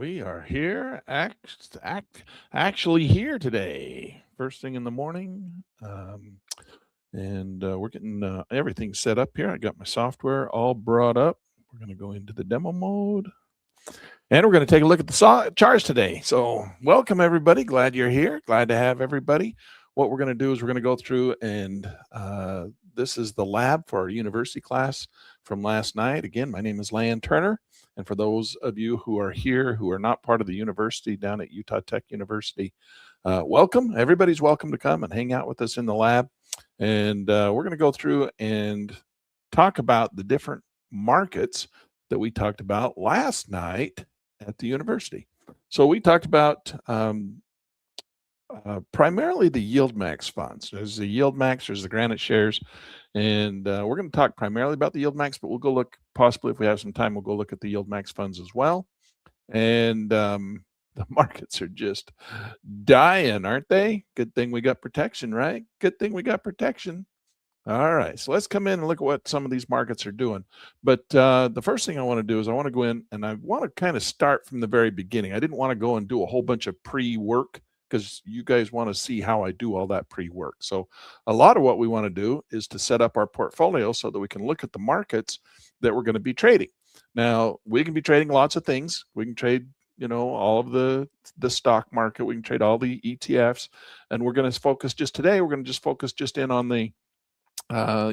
We are here, actually here today, first thing in the morning, and we're getting everything set up here. I got my software all brought up. We're going to go into the demo mode, and we're going to take a look at the charts today. So, welcome everybody. Glad you're here. Glad to have everybody. What we're going to do is we're going to go through and this is the lab for our university class from last night. Again, my name is Lan Turner. And for those of you who are here who are not part of the university down at Utah Tech University, welcome. Everybody's welcome to come and hang out with us in the lab. And we're going to go through and talk about the different markets that we talked about last night at the university. So we talked about primarily the yield max funds. There's the yield max, there's the Granite shares, and we're going to talk primarily about the yield max, but we'll go look, possibly if we have some time, we'll go look at the yield max funds as well. And the markets are just dying, aren't they? Good thing we got protection, right? Good thing we got protection. All right, so let's come in and look at what some of these markets are doing. But the first thing I want to do is I want to go in and I want to kind of start from the very beginning. I didn't want to go and do a whole bunch of pre-work because you guys want to see how I do all that pre-work. So a lot of what we want to do is to set up our portfolio so that we can look at the markets that we're going to be trading. Now, we can be trading lots of things. We can trade, you know, all of the stock market. We can trade all the ETFs. And we're going to focus just today, we're going to just focus just in on the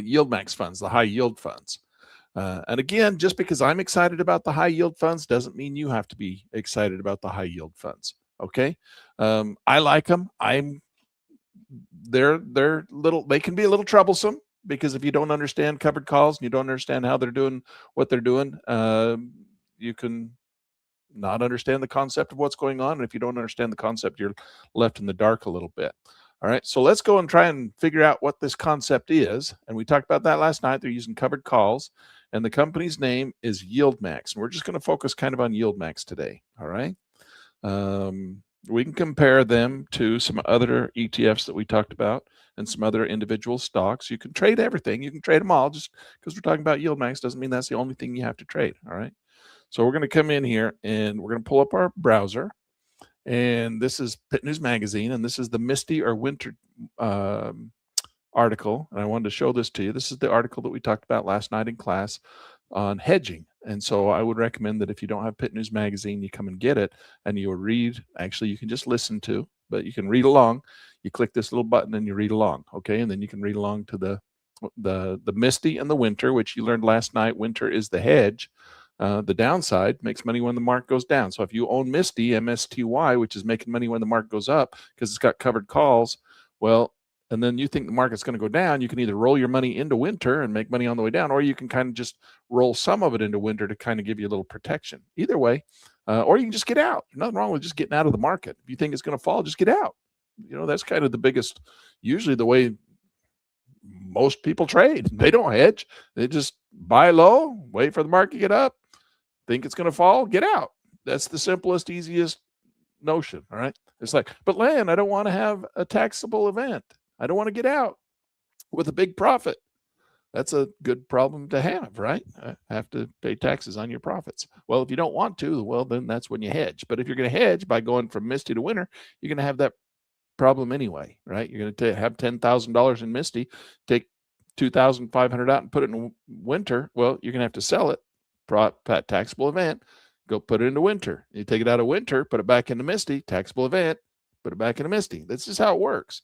yield max funds, the high yield funds. And again, just because I'm excited about the high yield funds doesn't mean you have to be excited about the high yield funds. Okay. I like them. They're little, they can be a little troublesome because if you don't understand covered calls and you don't understand how they're doing what they're doing, you can not understand the concept of what's going on. And if you don't understand the concept, you're left in the dark a little bit. All right, so let's go and try and figure out what this concept is. And we talked about that last night. They're using covered calls, and the company's name is Yield Max. And we're just going to focus kind of on Yield Max today. All right. We can compare them to some other ETFs that we talked about and some other individual stocks. You can trade everything. You can trade them all. Just because we're talking about Yield Max doesn't mean that's the only thing you have to trade. All right. So we're going to come in here and we're going to pull up our browser. And this is Pit News Magazine, and this is the Misty or Winter article. And I wanted to show this to you. This is the article that we talked about last night in class on hedging. And so I would recommend that if you don't have Pit News Magazine, you come and get it and you read. Actually, you can just listen to, but you can read along. You click this little button and you read along. Okay. And then you can read along to the Misty and the Winter, which you learned last night. Winter is the hedge. The downside makes money when the market goes down. So if you own Misty, MSTY, which is making money when the market goes up because it's got covered calls, well, and then you think the market's going to go down, you can either roll your money into Winter and make money on the way down, or you can kind of just roll some of it into Winter to kind of give you a little protection. Either way, or you can just get out. There's nothing wrong with just getting out of the market. If you think it's going to fall, just get out. You know, that's kind of the biggest, usually the way most people trade. They don't hedge. They just buy low, wait for the market to get up. Think it's going to fall, get out. That's the simplest, easiest notion. All right. It's like, but Lan, I don't want to have a taxable event. I don't want to get out with a big profit. That's a good problem to have, right? I have to pay taxes on your profits. Well, if you don't want to, well, then that's when you hedge. But if you're going to hedge by going from Misty to Winter, you're going to have that problem anyway, right? You're going to have $10,000 in Misty, take $2,500 out and put it in Winter. Well, you're going to have to sell it. Taxable event, go put it into Winter. You take it out of Winter, put it back into Misty, taxable event, put it back into Misty. That's just how it works.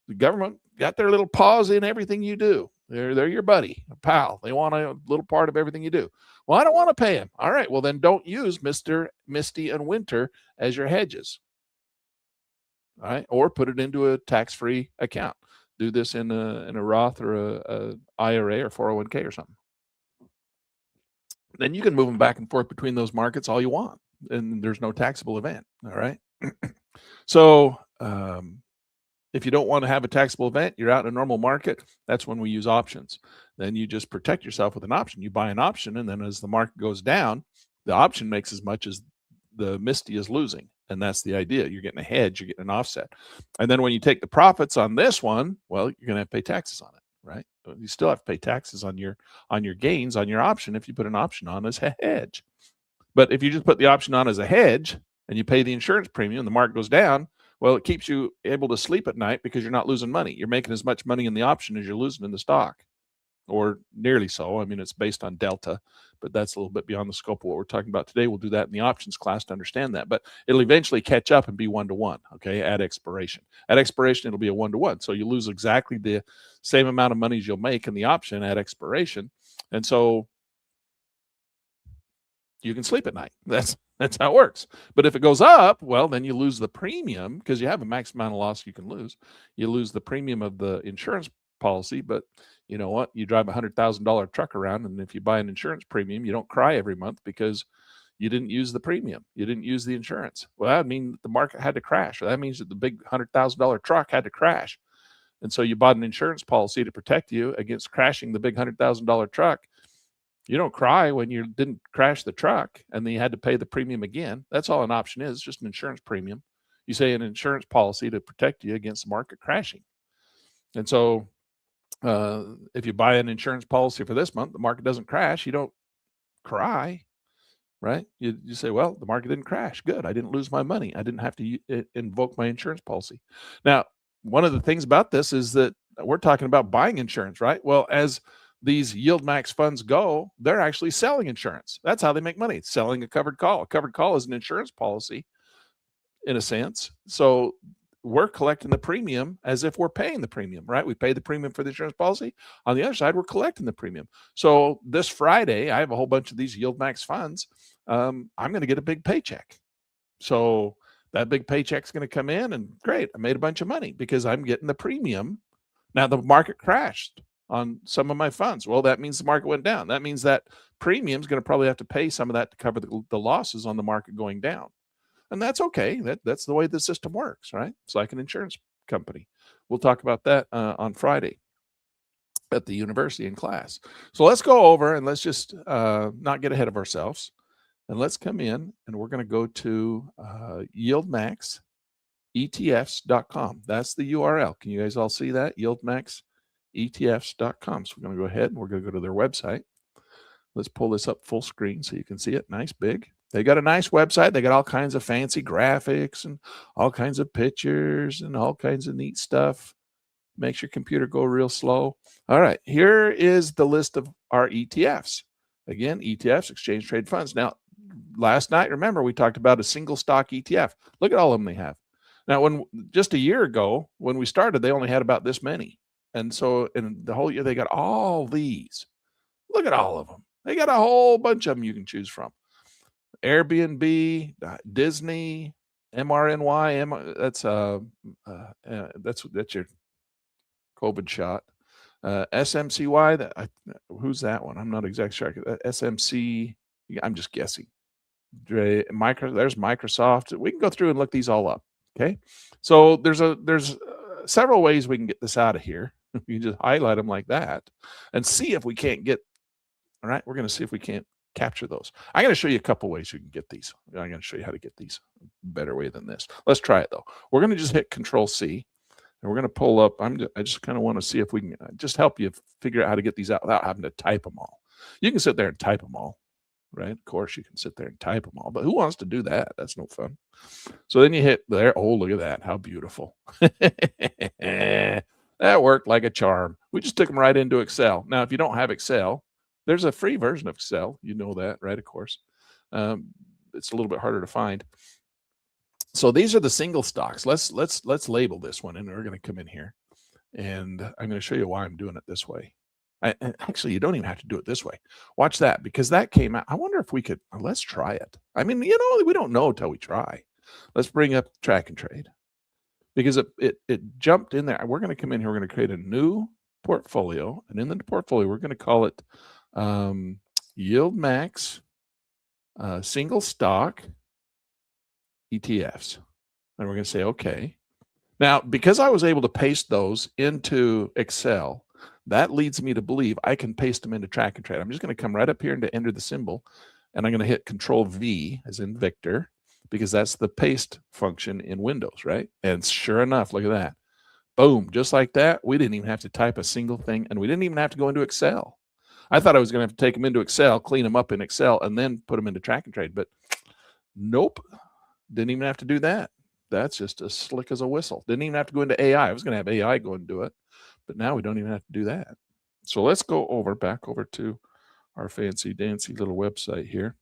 The government got their little paws in everything you do. They're your buddy, a pal. They want a little part of everything you do. Well, I don't want to pay them. All right, well then don't use Mr. Misty and Winter as your hedges. All right, or put it into a tax-free account. Do this in a Roth or a IRA or 401k or something. Then you can move them back and forth between those markets all you want, and there's no taxable event. All right. So if you don't want to have a taxable event, you're out in a normal market. That's when we use options. Then you just protect yourself with an option. You buy an option, and then as the market goes down, the option makes as much as the Misty is losing. And that's the idea. You're getting a hedge, you're getting an offset. And then when you take the profits on this one, well, you're going to have to pay taxes on it. Right? You still have to pay taxes on your gains on your option if you put an option on as a hedge. But if you just put the option on as a hedge, and you pay the insurance premium, the market goes down. Well, it keeps you able to sleep at night because you're not losing money. You're making as much money in the option as you're losing in the stock, or nearly so. I mean, it's based on delta, but that's a little bit beyond the scope of what we're talking about today. We'll do that in the options class to understand that, but it'll eventually catch up and be 1-to-1, okay, at expiration. At expiration, it'll be a 1-to-1. So you lose exactly the same amount of money as you'll make in the option at expiration. And so you can sleep at night. That's how it works. But if it goes up, well, then you lose the premium because you have a max amount of loss you can lose. You lose the premium of the insurance policy, but you know what? You drive $100,000 truck around, and if you buy an insurance premium, you don't cry every month because you didn't use the premium. You didn't use the insurance. Well, that means the market had to crash. That means that the big $100,000 truck had to crash. And so you bought an insurance policy to protect you against crashing the big $100,000 truck. You don't cry when you didn't crash the truck and then you had to pay the premium again. That's all an option is, just an insurance premium. You say an insurance policy to protect you against the market crashing. And so if you buy an insurance policy for this month, the market doesn't crash, you don't cry, right? You say, well, the market didn't crash. Good. I didn't lose my money. I didn't have to invoke my insurance policy. Now, one of the things about this is that we're talking about buying insurance, right? Well, as these yield max funds go, they're actually selling insurance. That's how they make money. It's selling a covered call. A covered call is an insurance policy in a sense. So we're collecting the premium as if we're paying the premium, right? We pay the premium for the insurance policy. On the other side, we're collecting the premium. So this Friday, I have a whole bunch of these yield max funds. I'm going to get a big paycheck. So that big paycheck's going to come in, and great, I made a bunch of money because I'm getting the premium. Now the market crashed on some of my funds. Well, that means the market went down. That means that premium is going to probably have to pay some of that to cover the losses on the market going down. And that's okay. That's the way the system works, right? It's like an insurance company. We'll talk about that on Friday at the university in class. So let's go over and let's just not get ahead of ourselves. And let's come in and we're going to go to yieldmaxetfs.com. That's the URL. Can you guys all see that? Yieldmaxetfs.com. So we're going to go ahead and we're going to go to their website. Let's pull this up full screen so you can see it nice big. They got a nice website. They got all kinds of fancy graphics and all kinds of pictures and all kinds of neat stuff. Makes your computer go real slow. All right, here is the list of our ETFs. Again, ETFs, exchange trade funds. Now, last night, remember, we talked about a single stock ETF. Look at all of them they have. Now, when just a year ago, when we started, they only had about this many. And so in the whole year, they got all these. Look at all of them. They got a whole bunch of them you can choose from. Airbnb, Disney, MRNY, that's your COVID shot. SMCY, who's that one? I'm not exactly sure. SMC, I'm just guessing. There's Microsoft. We can go through and look these all up. Okay, so there's several ways we can get this out of here. You just highlight them like that and see if we can't get. All right, we're going to see if we can't capture those. I'm going to show you a couple ways you can get these. I'm going to show you how to get these a better way than this. Let's try it though. We're going to just hit Control C, and we're going to pull up. I just kind of want to see if we can just help you figure out how to get these out without having to type them all. You can sit there and type them all, right? Of course, you can sit there and type them all, but who wants to do that? That's no fun. So then you hit there. Oh, look at that. How beautiful. That worked like a charm. We just took them right into Excel. Now, if you don't have Excel, there's a free version of Excel. You know that, right? Of course. It's a little bit harder to find. So these are the single stocks. Let's label this one, and we're going to come in here, and I'm going to show you why I'm doing it this way. Actually, you don't even have to do it this way. Watch that, because that came out. I wonder if we could. Let's try it. I mean, we don't know until we try. Let's bring up track and trade, because it jumped in there. We're going to come in here. We're going to create a new portfolio, and in the portfolio, we're going to call it Yield Max Single Stock ETFs. And we're going to say, okay. Now, because I was able to paste those into Excel, that leads me to believe I can paste them into track and trade. I'm just going to come right up here and to enter the symbol, and I'm going to hit Control V as in Victor, because that's the paste function in Windows, right? And sure enough, look at that. Boom, just like that. We didn't even have to type a single thing, and we didn't even have to go into Excel. I thought I was going to have to take them into Excel, clean them up in Excel, and then put them into track and trade, but nope. Didn't even have to do that. That's just as slick as a whistle. Didn't even have to go into AI. I was going to have AI go and do it, but now we don't even have to do that. So let's go back over to our fancy dancy little website here.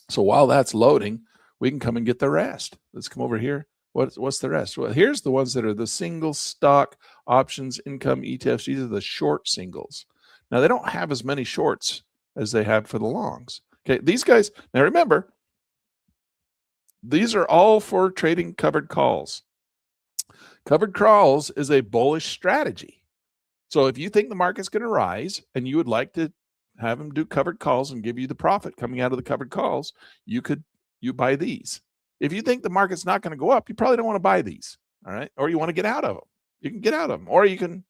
So while that's loading, we can come and get the rest. Let's come over here. What's the rest? Well, here's the ones that are the single stock options income ETFs. These are the short singles. Now they don't have as many shorts as they have for the longs. Okay, these guys, now remember, these are all for trading covered calls. Covered calls is a bullish strategy. So if you think the market's going to rise and you would like to have them do covered calls and give you the profit coming out of the covered calls, you buy these. If you think the market's not going to go up, you probably don't want to buy these. All right. Or you want to get out of them. You can get out of them, or you can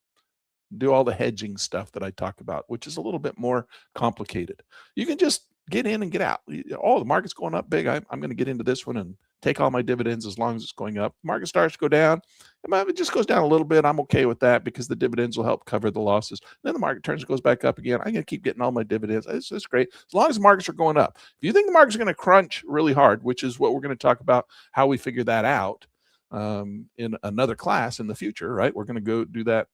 do all the hedging stuff that I talk about, which is a little bit more complicated. You can just get in and get out. Oh, the market's going up big. I'm going to get into this one and take all my dividends as long as it's going up. Market starts to go down. If it just goes down a little bit, I'm okay with that because the dividends will help cover the losses. Then the market turns and goes back up again. I'm going to keep getting all my dividends. It's great. As long as the markets are going up. If you think the market's going to crunch really hard, which is what we're going to talk about, how we figure that out in another class in the future, right? We're going to go do that.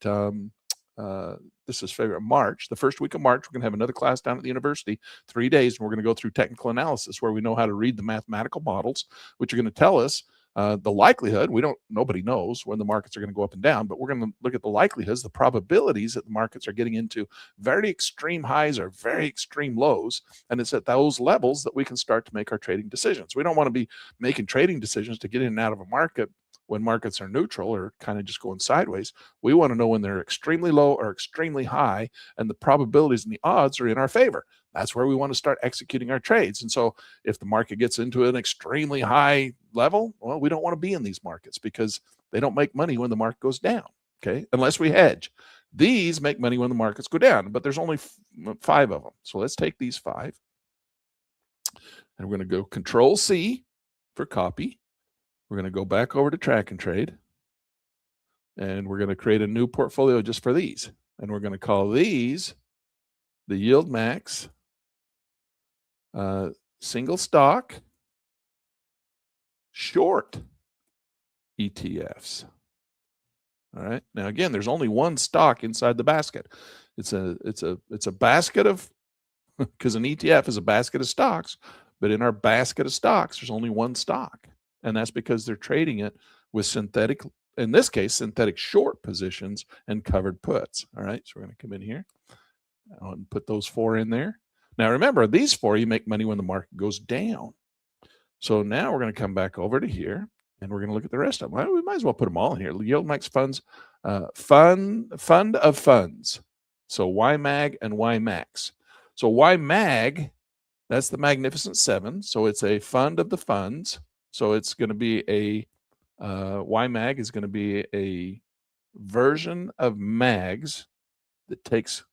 This is February, March, the first week of March. We're going to have another class down at the university, 3 days, and we're going to go through technical analysis where we know how to read the mathematical models, which are going to tell us the likelihood. Nobody knows when the markets are going to go up and down, but we're going to look at the likelihoods, the probabilities that the markets are getting into very extreme highs or very extreme lows. And it's at those levels that we can start to make our trading decisions. We don't want to be making trading decisions to get in and out of a market when markets are neutral or kind of just going sideways. We want to know when they're extremely low or extremely high, and the probabilities and the odds are in our favor. That's where we want to start executing our trades. And so if the market gets into an extremely high level, well, we don't want to be in these markets because they don't make money when the market goes down, okay, unless we hedge. These make money when the markets go down, but there's only 5 of them. So let's take these 5, and we're going to go Control C for copy. We're going to go back over to track and trade, and we're going to create a new portfolio just for these. And we're going to call these the Yield Max single stock short ETFs. All right. Now, again, there's only one stock inside the basket. It's a basket of, because an ETF is a basket of stocks, but in our basket of stocks, there's only one stock. And that's because they're trading it with synthetic, in this case, synthetic short positions and covered puts. All right, so we're going to come in here and put those 4 in there. Now, remember, these 4, you make money when the market goes down. So now we're going to come back over to here, and we're going to look at the rest of them. Well, we might as well put them all in here. Yield Max funds, fund of funds. So YMAG and YMAX. So YMAG, that's the Magnificent 7. So it's a fund of the funds. So it's going to be a YMAG is going to be a version of MAGs that takes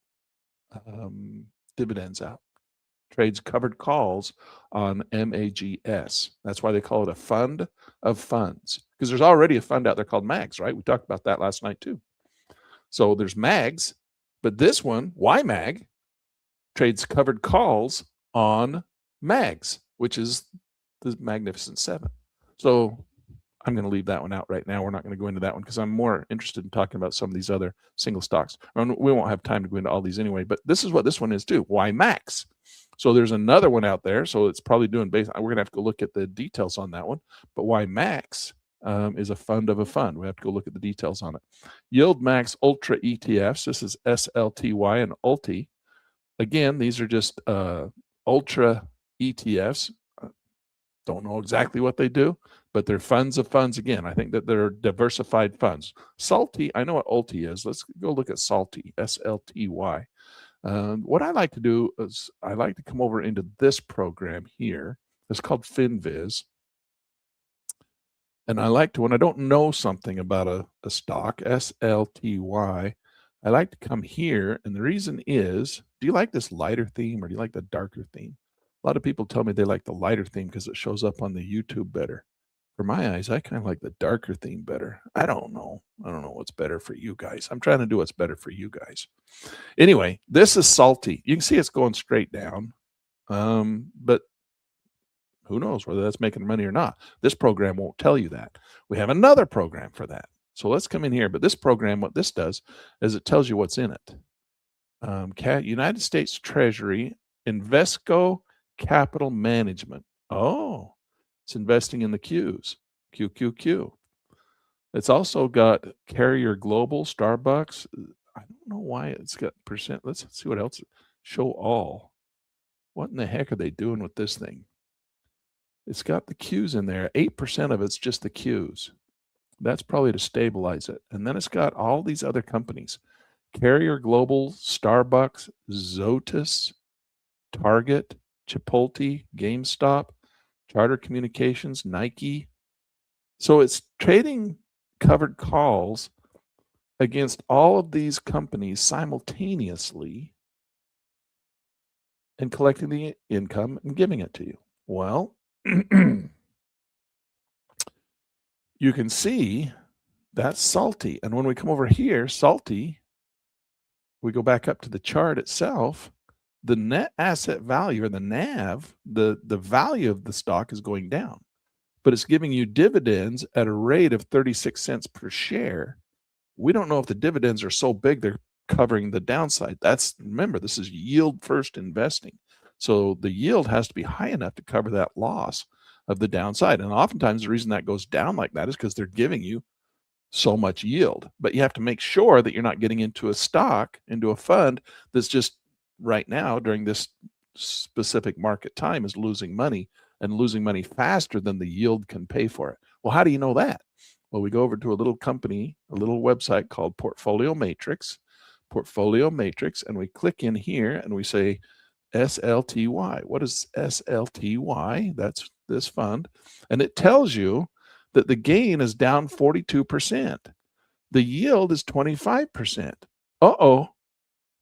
dividends out, trades covered calls on MAGS. That's why they call it a fund of funds, because there's already a fund out there called MAGs, right? We talked about that last night too. So there's MAGs, but this one, YMAG, trades covered calls on MAGs, which is the Magnificent 7. So I'm going to leave that one out right now. We're not going to go into that one because I'm more interested in talking about some of these other single stocks. We won't have time to go into all these anyway, but this is what this one is too, YMAX. So there's another one out there. So it's probably doing we're going to have to go look at the details on that one. But YMAX is a fund of a fund. We have to go look at the details on it. Yield Max Ultra ETFs. This is SLTY and ULTI. Again, these are just Ultra ETFs. Don't know exactly what they do, but they're funds of funds. Again, I think that they're diversified funds. Salty, I know what Ulti is. Let's go look at Salty, SLTY. What I like to do is I like to come over into this program here. It's called FinViz. And I like to, when I don't know something about a stock, SLTY, I like to come here. And the reason is, do you like this lighter theme or do you like the darker theme? A lot of people tell me they like the lighter theme because it shows up on the YouTube better. For my eyes, I kind of like the darker theme better. I don't know. I don't know what's better for you guys. I'm trying to do what's better for you guys. Anyway, this is Salty. You can see it's going straight down. But Who knows whether that's making money or not? This program won't tell you that. We have another program for that. So let's come in here. But this program, what this does is it tells you what's in it. United States Treasury, Invesco Capital Management. Oh, it's investing in the Qs. QQQ. It's also got Carrier Global, Starbucks. I don't know why it's got percent. Let's see what else. Show all. What in the heck are they doing with this thing? It's got the Qs in there. 8% of it's just the Qs. That's probably to stabilize it. And then it's got all these other companies. Carrier Global, Starbucks, Zoetis, Target, Chipotle, GameStop, Charter Communications, Nike. So it's trading covered calls against all of these companies simultaneously and collecting the income and giving it to you. Well, you can see that's salty. And when we come over here, salty, we go back up to the chart itself, the net asset value, or the NAV, the value of the stock is going down, but it's giving you dividends at a rate of 36 cents per share. We don't know if the dividends are so big they're covering the downside. Remember, this is yield first investing. So the yield has to be high enough to cover that loss of the downside. And oftentimes the reason that goes down like that is because they're giving you so much yield. But you have to make sure that you're not getting into a stock, into a fund that's just right now during this specific market time is losing money, and losing money faster than the yield can pay for it. Well, how do you know that? Well, we go over to a little company, a little website called Portfolio Matrix, and we click in here and we say SLTY. What is SLTY? That's this fund. And it tells you that the gain is down 42%. The yield is 25%. Uh-oh.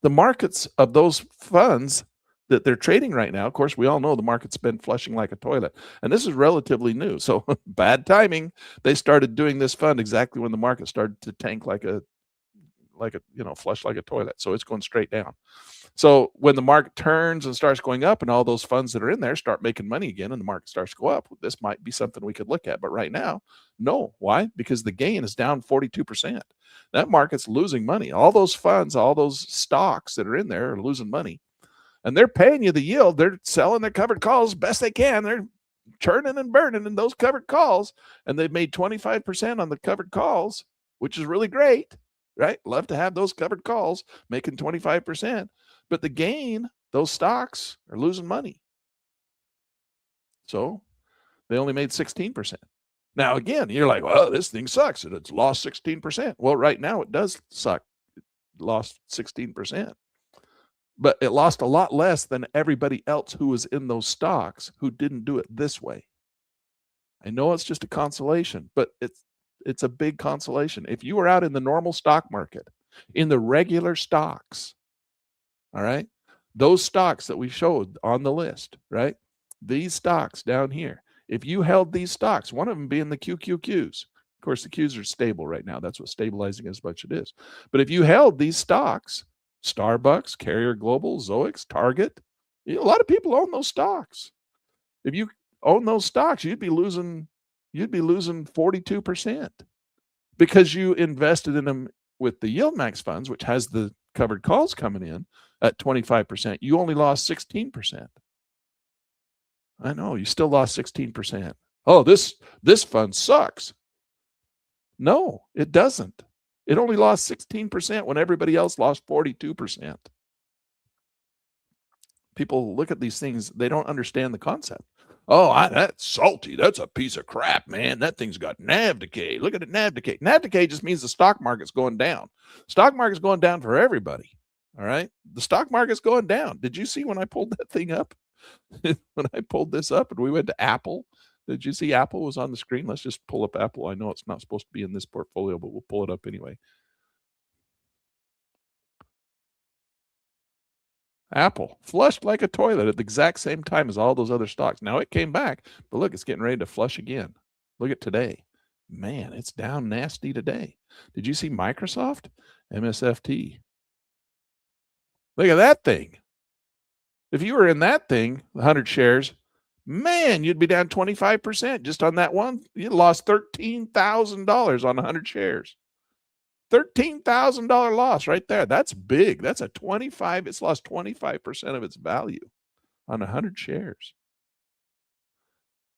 The markets of those funds that they're trading right now, of course, we all know the market's been flushing like a toilet. And this is relatively new. So bad timing. They started doing this fund exactly when the market started to tank like a flush like a toilet. So it's going straight down. So when the market turns and starts going up and all those funds that are in there start making money again and the market starts to go up, this might be something we could look at. But right now, no. Why? Because the gain is down 42%. That market's losing money. All those funds, all those stocks that are in there are losing money. And they're paying you the yield. They're selling their covered calls best they can. They're churning and burning in those covered calls. And they've made 25% on the covered calls, which is really great, right? Love to have those covered calls making 25%. But the gain, those stocks are losing money. So they only made 16%. Now, again, you're like, well, this thing sucks. It's lost 16%. Well, right now it does suck. It lost 16%. But it lost a lot less than everybody else who was in those stocks who didn't do it this way. I know it's just a consolation, but it's a big consolation. If you were out in the normal stock market, in the regular stocks, all right, those stocks that we showed on the list, right, these stocks down here, if you held these stocks, one of them being the QQQs, of course, the Qs are stable right now. That's what stabilizing as much it is. But if you held these stocks, Starbucks, Carrier Global, Zoetis, Target, a lot of people own those stocks. If you own those stocks, you'd be losing 42% because you invested in them with the Yield Max funds, which has the covered calls coming in at 25%. You only lost 16%. I know, you still lost 16%. Oh, this fund sucks. No, it doesn't. It only lost 16% when everybody else lost 42%. People look at these things, they don't understand the concept. Oh, that's salty. That's a piece of crap, man. That thing's got NAV decay. Look at it, NAV decay. NAV decay just means the stock market's going down. Stock market's going down for everybody. All right? The stock market's going down. Did you see when I pulled that thing up? When I pulled this up and we went to Apple, did you see Apple was on the screen? Let's just pull up Apple. I know it's not supposed to be in this portfolio, but we'll pull it up anyway. Apple flushed like a toilet at the exact same time as all those other stocks. Now it came back, but look, it's getting ready to flush again. Look at today. Man, it's down nasty today. Did you see Microsoft? MSFT. Look at that thing. If you were in that thing, 100 shares, man, you'd be down 25% just on that one. You lost $13,000 on 100 shares. $13,000 loss right there. That's big. That's a 25. It's lost 25% of its value on 100 shares.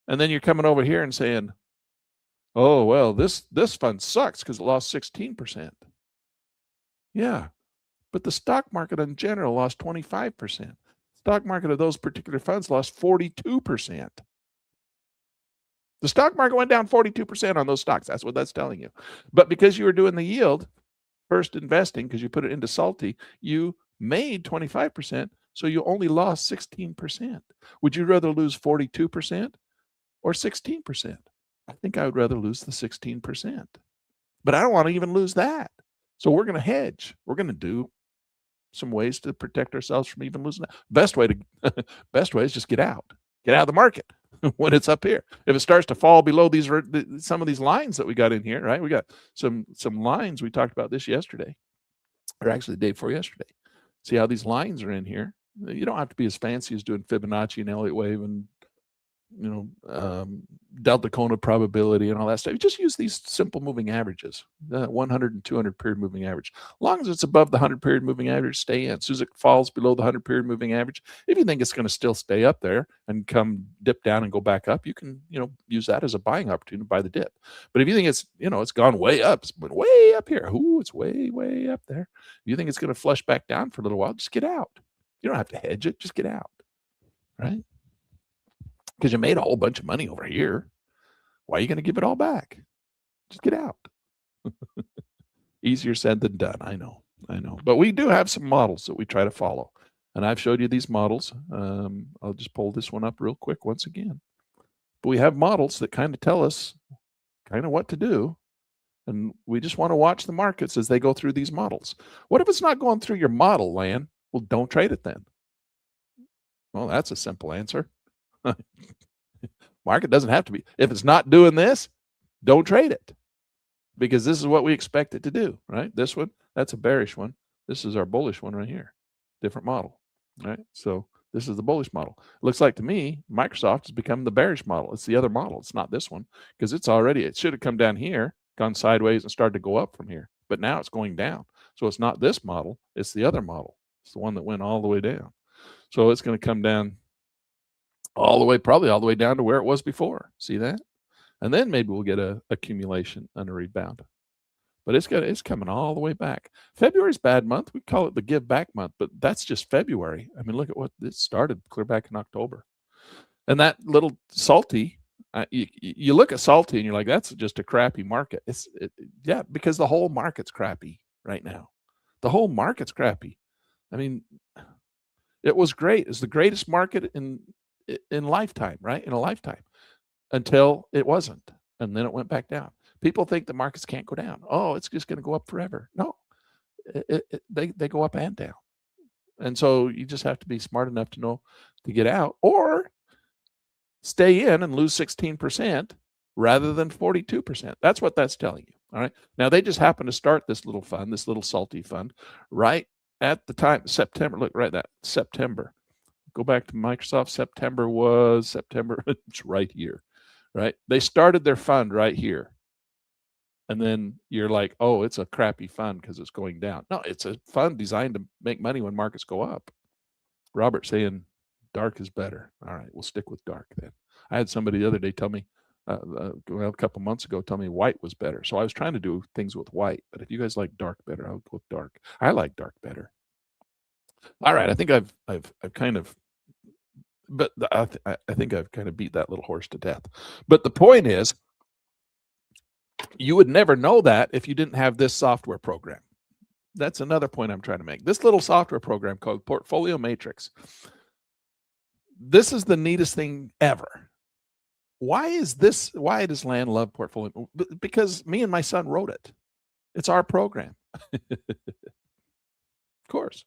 And then you're coming over here and saying, oh, well, this fund sucks because it lost 16%. Yeah, but the stock market in general lost 25%. Stock market of those particular funds lost 42%. The stock market went down 42% on those stocks. That's what that's telling you. But because you were doing the yield, first investing, because you put it into salty, you made 25%, so you only lost 16%. Would you rather lose 42% or 16%? I think I would rather lose the 16%. But I don't want to even lose that. So we're going to hedge. We're going to do some ways to protect ourselves from even losing that. Best way is just get out of the market when it's up here. If it starts to fall below these, some of these lines that we got in here, right? We got some lines. We talked about this yesterday, or actually the day before yesterday. See how these lines are in here. You don't have to be as fancy as doing Fibonacci and Elliott Wave and delta cone of probability and all that stuff. You just use these simple moving averages, 100 and 200 period moving average. As long as it's above the 100 period moving average, stay in. As soon as it falls below the 100 period moving average, if you think it's going to still stay up there and come dip down and go back up, you can use that as a buying opportunity to buy the dip. But if you think it's it's gone way up, it's been way up here, it's way up there, if you think it's going to flush back down for a little while, just get out. You don't have to hedge it, just get out, right? Because you made a whole bunch of money over here. Why are you going to give it all back? Just get out. Easier said than done. I know. But we do have some models that we try to follow. And I've showed you these models. I'll just pull this one up real quick once again. But we have models that kind of tell us kind of what to do. And we just want to watch the markets as they go through these models. What if it's not going through your model, Lan? Well, don't trade it then. Well, that's a simple answer. Market doesn't have to be. If it's not doing this, don't trade it, because this is what we expect it to do, right? This one, that's a bearish one. This is our bullish one right here. Different model, right? So this is the bullish model. It looks like to me, Microsoft has become the bearish model. It's the other model. It's not this one, because it should have come down here, gone sideways and started to go up from here. But now it's going down. So it's not this model. It's the other model. It's the one that went all the way down. So it's going to come down probably all the way down to where it was before. See that? And then maybe we'll get a accumulation and a rebound. But it's coming all the way back. February's a bad month. We call it the give back month, but that's just February. I mean, look at what this started clear back in October. And that little salty, you look at salty and you're like, that's just a crappy market. Yeah, because the whole market's crappy right now. The whole market's crappy. I mean, it was great. It's the greatest market in lifetime, right? In a lifetime, until it wasn't. And then it went back down. People think the markets can't go down. Oh, it's just going to go up forever. No, they go up and down. And so you just have to be smart enough to know to get out or stay in and lose 16% rather than 42%. That's what that's telling you. All right. Now they just happen to start this little fund, this little salty fund, right at the time, September. Look, right, that September. Go back to Microsoft. September. It's right here, right? They started their fund right here. And then you're like, oh, it's a crappy fund because it's going down. No, it's a fund designed to make money when markets go up. Robert saying dark is better. All right, we'll stick with dark then. I had somebody the other day tell me, a couple months ago, tell me white was better. So I was trying to do things with white. But if you guys like dark better, I'll go with dark. I like dark better. All right, I think I've kind of, but I think I've kind of beat that little horse to death. But the point is, you would never know that if you didn't have this software program. That's another point I'm trying to make. This little software program called Portfolio Matrix. This is the neatest thing ever. Why does Lan love Portfolio? Because me and my son wrote it. It's our program. Of course.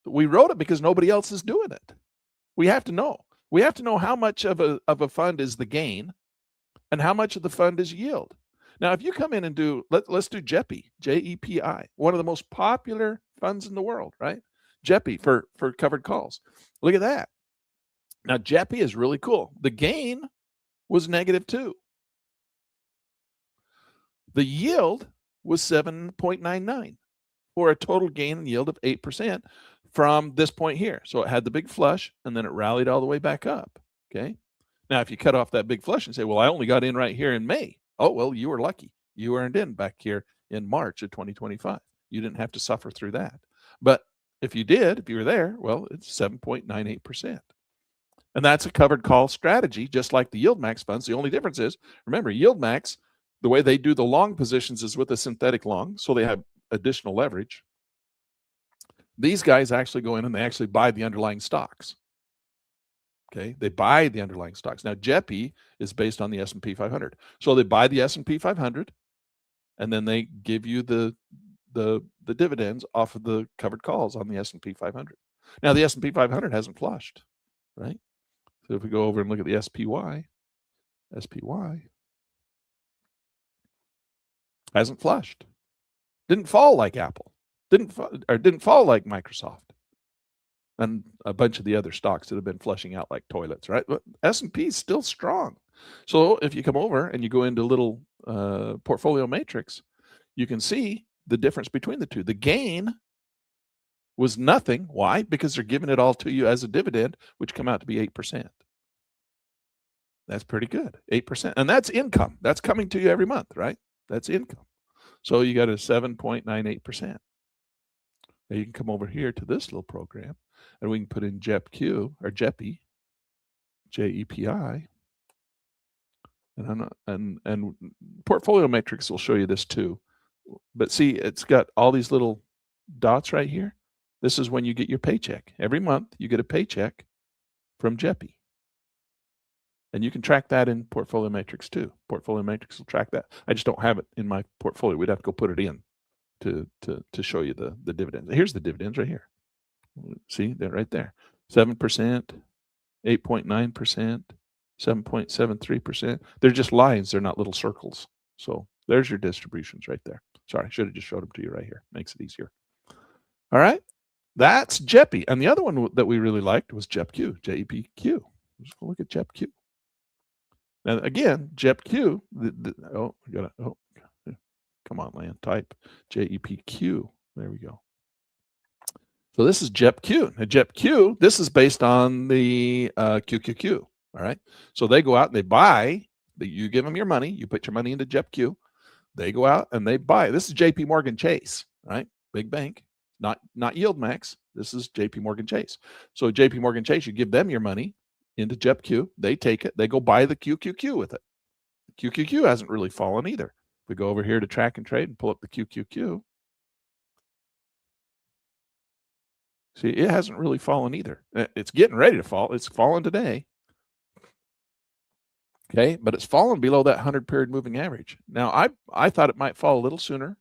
We wrote it because nobody else is doing it. We have to know. We have to know how much of a fund is the gain and how much of the fund is yield. Now, if you come in and let's do JEPI, JEPI, one of the most popular funds in the world, right? JEPI for covered calls. Look at that. Now, JEPI is really cool. The gain was -2. The yield was 7.99 for a total gain in yield of 8% from this point here. So it had the big flush and then it rallied all the way back up. Okay. Now, if you cut off that big flush and say, well, I only got in right here in May. Oh, well, you were lucky. You earned in back here in March of 2025. You didn't have to suffer through that. But if you did, if you were there, well, it's 7.98%. And that's a covered call strategy, just like the yield max funds. The only difference is, remember, yield max, the way they do the long positions is with a synthetic long, so they have additional leverage. These guys actually go in and they actually buy the underlying stocks. Okay, they buy the underlying stocks. Now, JEPI is based on the S&P 500. So they buy the S&P 500, and then they give you the dividends off of the covered calls on the S&P 500. Now, the S&P 500 hasn't flushed, right? So if we go over and look at the SPY hasn't flushed. Didn't fall like Apple. Didn't fall like Microsoft. And a bunch of the other stocks that have been flushing out like toilets, right? But S&P is still strong. So if you come over and you go into little portfolio matrix, you can see the difference between the two. The gain was nothing. Why? Because they're giving it all to you as a dividend, which come out to be 8%. That's pretty good, 8%. And that's income. That's coming to you every month, right? That's income. So you got a 7.98%. Now you can come over here to this little program, and we can put in JEPQ or JEPI, JEPI, and portfolio matrix will show you this too. But see, it's got all these little dots right here. This is when you get your paycheck. Every month you get a paycheck from JEPI. And you can track that in portfolio matrix too. Portfolio matrix will track that. I just don't have it in my portfolio. We'd have to go put it in to show you the dividends. Here's the dividends right here. See, they're right there. 7%, 8.9%, 7.73%. They're just lines. They're not little circles. So there's your distributions right there. Sorry, I should have just showed them to you right here. Makes it easier. All right. That's JEPI. And the other one that we really liked was JEPQ, JEPQ. Let's go look at JEPQ. Now, again, JEPQ, come on, land, type JEPQ. There we go. So this is JEPQ. Now, JEPQ, this is based on the QQQ. All right. So they go out and they buy. You give them your money. You put your money into JEPQ. They go out and they buy. This is JP Morgan Chase, right? Big bank, not yield max. This is JP Morgan Chase. So JP Morgan Chase, you give them your money into JEPQ. They take it. They go buy the QQQ with it. QQQ hasn't really fallen either. If we go over here to track and trade and pull up the QQQ, see, it hasn't really fallen either. It's getting ready to fall. It's fallen today. Okay, but it's fallen below that 100-period moving average. Now, I thought it might fall a little sooner.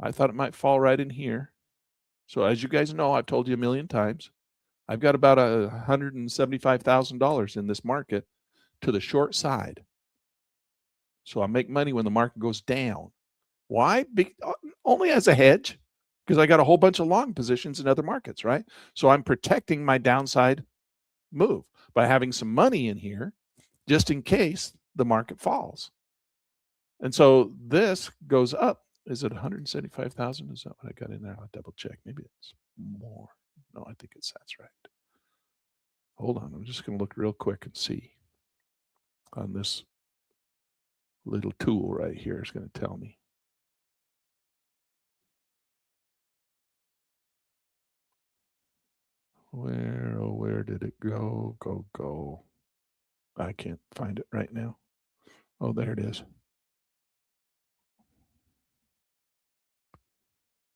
I thought it might fall right in here. So as you guys know, I've told you a million times, I've got about $175,000 in this market to the short side. So I make money when the market goes down. Why? Only as a hedge, because I got a whole bunch of long positions in other markets, right? So I'm protecting my downside move by having some money in here just in case the market falls. And so this goes up. Is it 175,000? Is that what I got in there? I'll double check. Maybe it's more. No, I think that's right. Hold on. I'm just going to look real quick and see on this little tool right here. It's going to tell me. Where did it go? Go. I can't find it right now. Oh, there it is.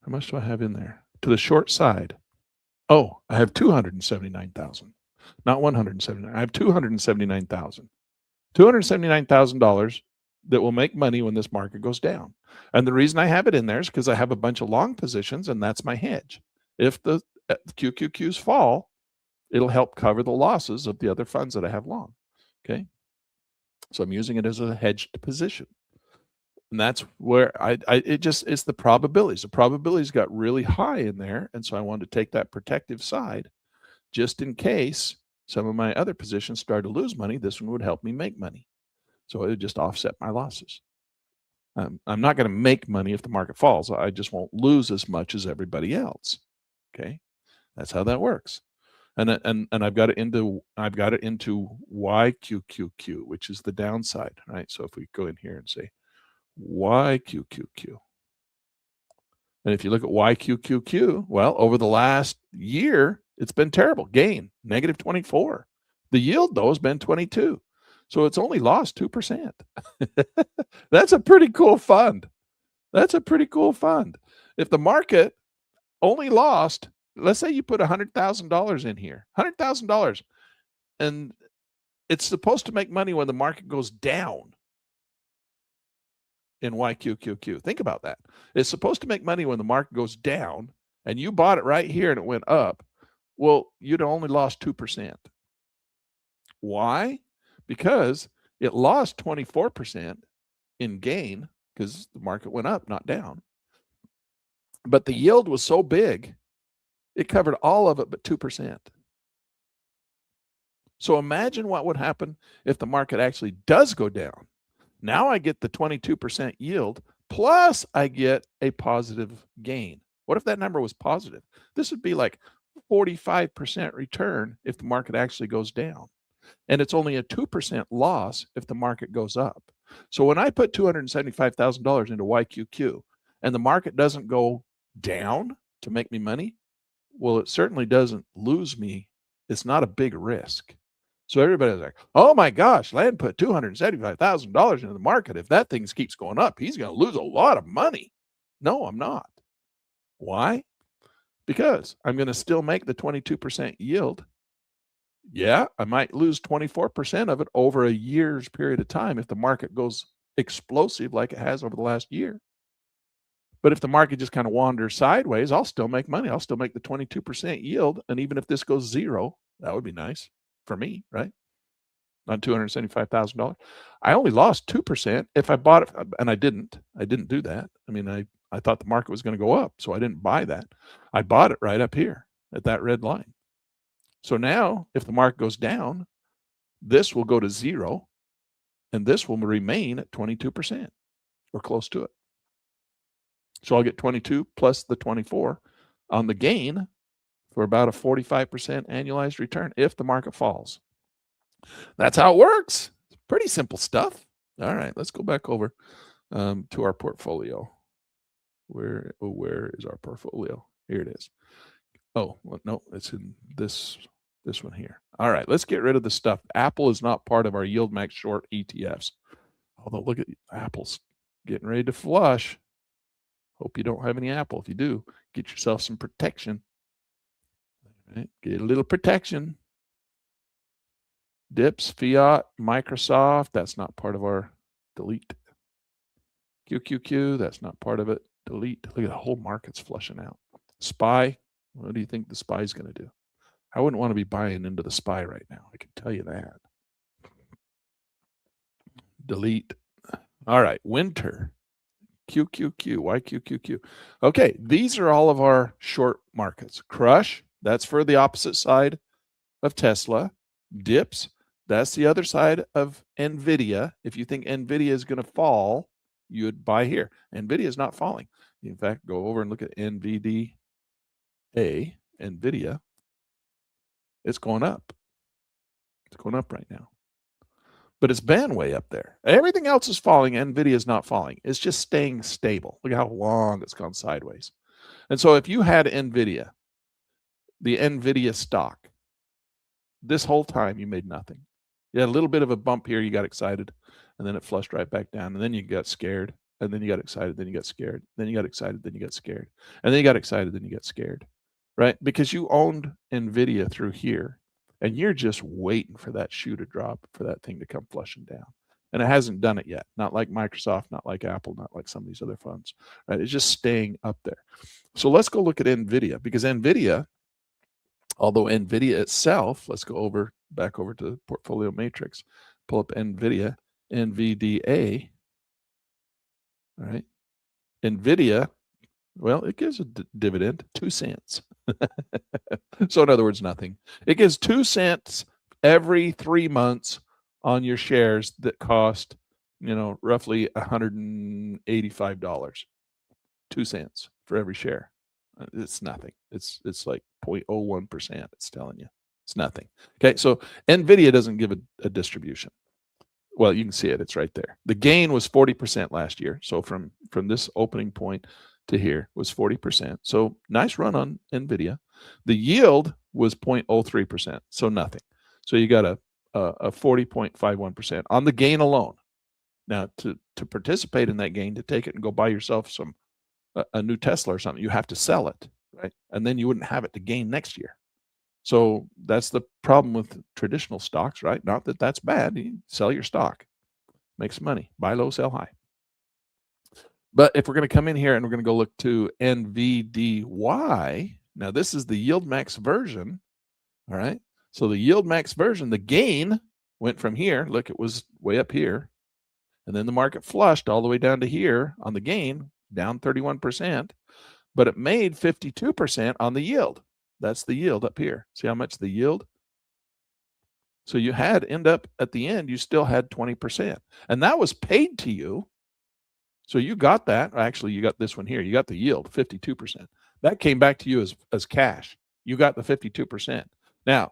How much do I have in there? To the short side. Oh, I have 279,000. Not 179. I have 279,000. $279,000 that will make money when this market goes down. And the reason I have it in there is because I have a bunch of long positions, and that's my hedge. If the QQQs fall, it'll help cover the losses of the other funds that I have long. Okay. So I'm using it as a hedged position. And that's where it's the probabilities. The probabilities got really high in there. And so I wanted to take that protective side just in case some of my other positions started to lose money, this one would help me make money. So it would just offset my losses. I'm not going to make money if the market falls. I just won't lose as much as everybody else. Okay, that's how that works. And I've got it into YQQQ, which is the downside, right? So if we go in here and say YQQQ, and if you look at YQQQ, well, over the last year, it's been terrible. Gain, negative 24. The yield, though, has been 22. So it's only lost 2%. That's a pretty cool fund. That's a pretty cool fund. If the market only lost, let's say you put $100,000 in here, $100,000, and it's supposed to make money when the market goes down in YQQQ. Think about that. It's supposed to make money when the market goes down, and you bought it right here and it went up. Well, you'd only lost 2%. Why? Because it lost 24% in gain because the market went up, not down. But the yield was so big, it covered all of it but 2%. So imagine what would happen if the market actually does go down. Now I get the 22% yield, plus I get a positive gain. What if that number was positive? This would be like 45% return if the market actually goes down. And it's only a 2% loss if the market goes up. So when I put $275,000 into YQQ and the market doesn't go down to make me money, well, it certainly doesn't lose me. It's not a big risk. So everybody's like, oh my gosh, Land put $275,000 into the market. If that thing keeps going up, he's going to lose a lot of money. No, I'm not. Why? Because I'm going to still make the 22% yield. Yeah, I might lose 24% of it over a year's period of time if the market goes explosive like it has over the last year. But if the market just kind of wanders sideways, I'll still make money. I'll still make the 22% yield. And even if this goes zero, that would be nice for me, right? On $275,000. I only lost 2% if I bought it, and I didn't do that. I mean, I thought the market was going to go up, so I didn't buy that. I bought it right up here at that red line. So now if the market goes down, this will go to zero, and this will remain at 22% or close to it. So I'll get 22 plus the 24 on the gain for about a 45% annualized return if the market falls. That's how it works. It's pretty simple stuff. All right, let's go back over to our portfolio. Where is our portfolio? Here it is. Oh, well, no, it's in this one here. All right, let's get rid of the stuff. Apple is not part of our Yield Max Short ETFs. Although look at Apple's getting ready to flush. Hope you don't have any Apple. If you do, get yourself some protection. All right, get a little protection. Dips, Fiat, Microsoft, that's not part of our delete. QQQ, that's not part of it. Delete. Look at the whole market's flushing out. SPY, what do you think the SPY is going to do? I wouldn't want to be buying into the SPY right now. I can tell you that. Delete. All right, winter. QQQ, YQQQ. Okay, these are all of our short markets. Crush, that's for the opposite side of Tesla. Dips, that's the other side of NVIDIA. If you think NVIDIA is going to fall, you would buy here. NVIDIA is not falling. In fact, go over and look at NVDA, NVIDIA. It's going up. It's going up right now. But it's been way up there. Everything else is falling. NVIDIA is not falling. It's just staying stable. Look at how long it's gone sideways. And so if you had NVIDIA, the NVIDIA stock, this whole time you made nothing. You had a little bit of a bump here. You got excited. And then it flushed right back down. And then you got scared. And then you got excited. Then you got scared. Then you got excited. Then you got scared. And then you got excited. Then you got scared. Right? Because you owned NVIDIA through here. And you're just waiting for that shoe to drop, for that thing to come flushing down. And it hasn't done it yet. Not like Microsoft, not like Apple, not like some of these other funds. Right? It's just staying up there. So let's go look at NVIDIA, because NVIDIA, although NVIDIA itself, let's go back over to the portfolio matrix, pull up NVIDIA, NVDA. All right. NVIDIA, well, it gives a dividend, 2 cents. So in other words, nothing. It gives 2 cents every 3 months on your shares that cost, roughly $185, 2 cents for every share. It's nothing. It's like 0.01%. It's telling you it's nothing. Okay, so NVIDIA doesn't give a distribution. Well, you can see it. It's right there. The gain was 40% last year. So from this opening point to here was 40%. So nice run on NVIDIA. The yield was 0.03%. So nothing. So you got a 40.51% on the gain alone. Now to participate in that gain, to take it and go buy yourself a new Tesla or something, you have to sell it, right? And then you wouldn't have it to gain next year. So that's the problem with traditional stocks, right? Not that that's bad. You sell your stock, make some money, buy low, sell high. But if we're going to come in here and we're going to go look to NVDY, now this is the yield max version, all right? So the yield max version, the gain went from here, look, it was way up here, and then the market flushed all the way down to here on the gain, down 31%, but it made 52% on the yield. That's the yield up here. See how much the yield? So you end up at the end, you still had 20. And that was paid to you. So you got that. Actually, you got this one here. You got the yield, 52%. That came back to you as cash. You got the 52%. Now,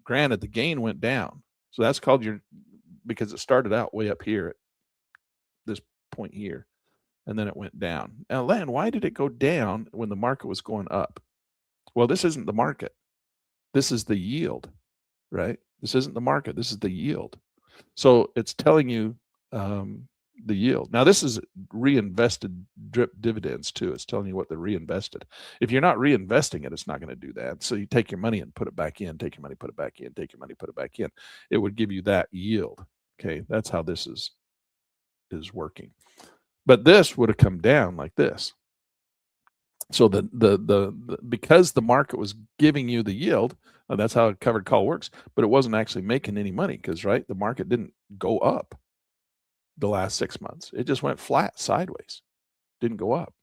granted, the gain went down. So that's called because it started out way up here at this point here. And then it went down. Now, Len, why did it go down when the market was going up? Well, this isn't the market. This is the yield, right? This isn't the market. This is the yield. So it's telling you the yield. Now, this is reinvested drip dividends too. It's telling you what they reinvested. If you're not reinvesting it, it's not going to do that. So you take your money and put it back in, take your money, put it back in, take your money, put it back in. It would give you that yield. Okay, that's how this is working. But this would have come down like this. So because the market was giving you the yield, that's how a covered call works, but it wasn't actually making any money because, right, the market didn't go up the last 6 months. It just went flat sideways, didn't go up.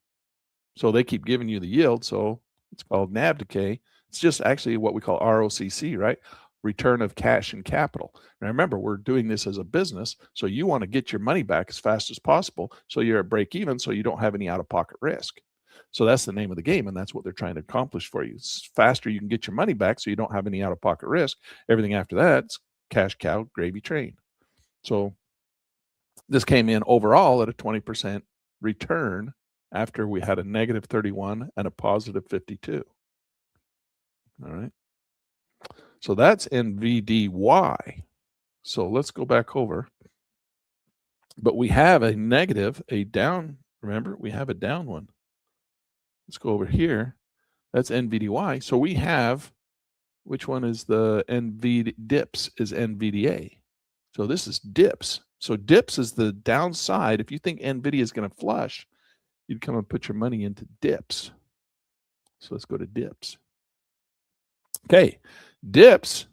So they keep giving you the yield. So it's called NAV decay. It's just actually what we call ROCC, right? Return of cash and capital. Now remember, we're doing this as a business, so you want to get your money back as fast as possible so you're at break even, so you don't have any out-of-pocket risk. So that's the name of the game, and that's what they're trying to accomplish for you. It's faster you can get your money back so you don't have any out-of-pocket risk. Everything after that's cash cow, gravy train. So this came in overall at a 20% return after we had a negative 31 and a positive 52. All right. So that's NVDY. So let's go back over. But we have a negative, a down. Remember, we have a down one. Let's go over here. That's NVDY. So we have, which one is the dips is NVDA. So this is dips. So dips is the downside. If you think NVIDIA is going to flush, you'd come and put your money into dips. So let's go to dips. Okay, dips.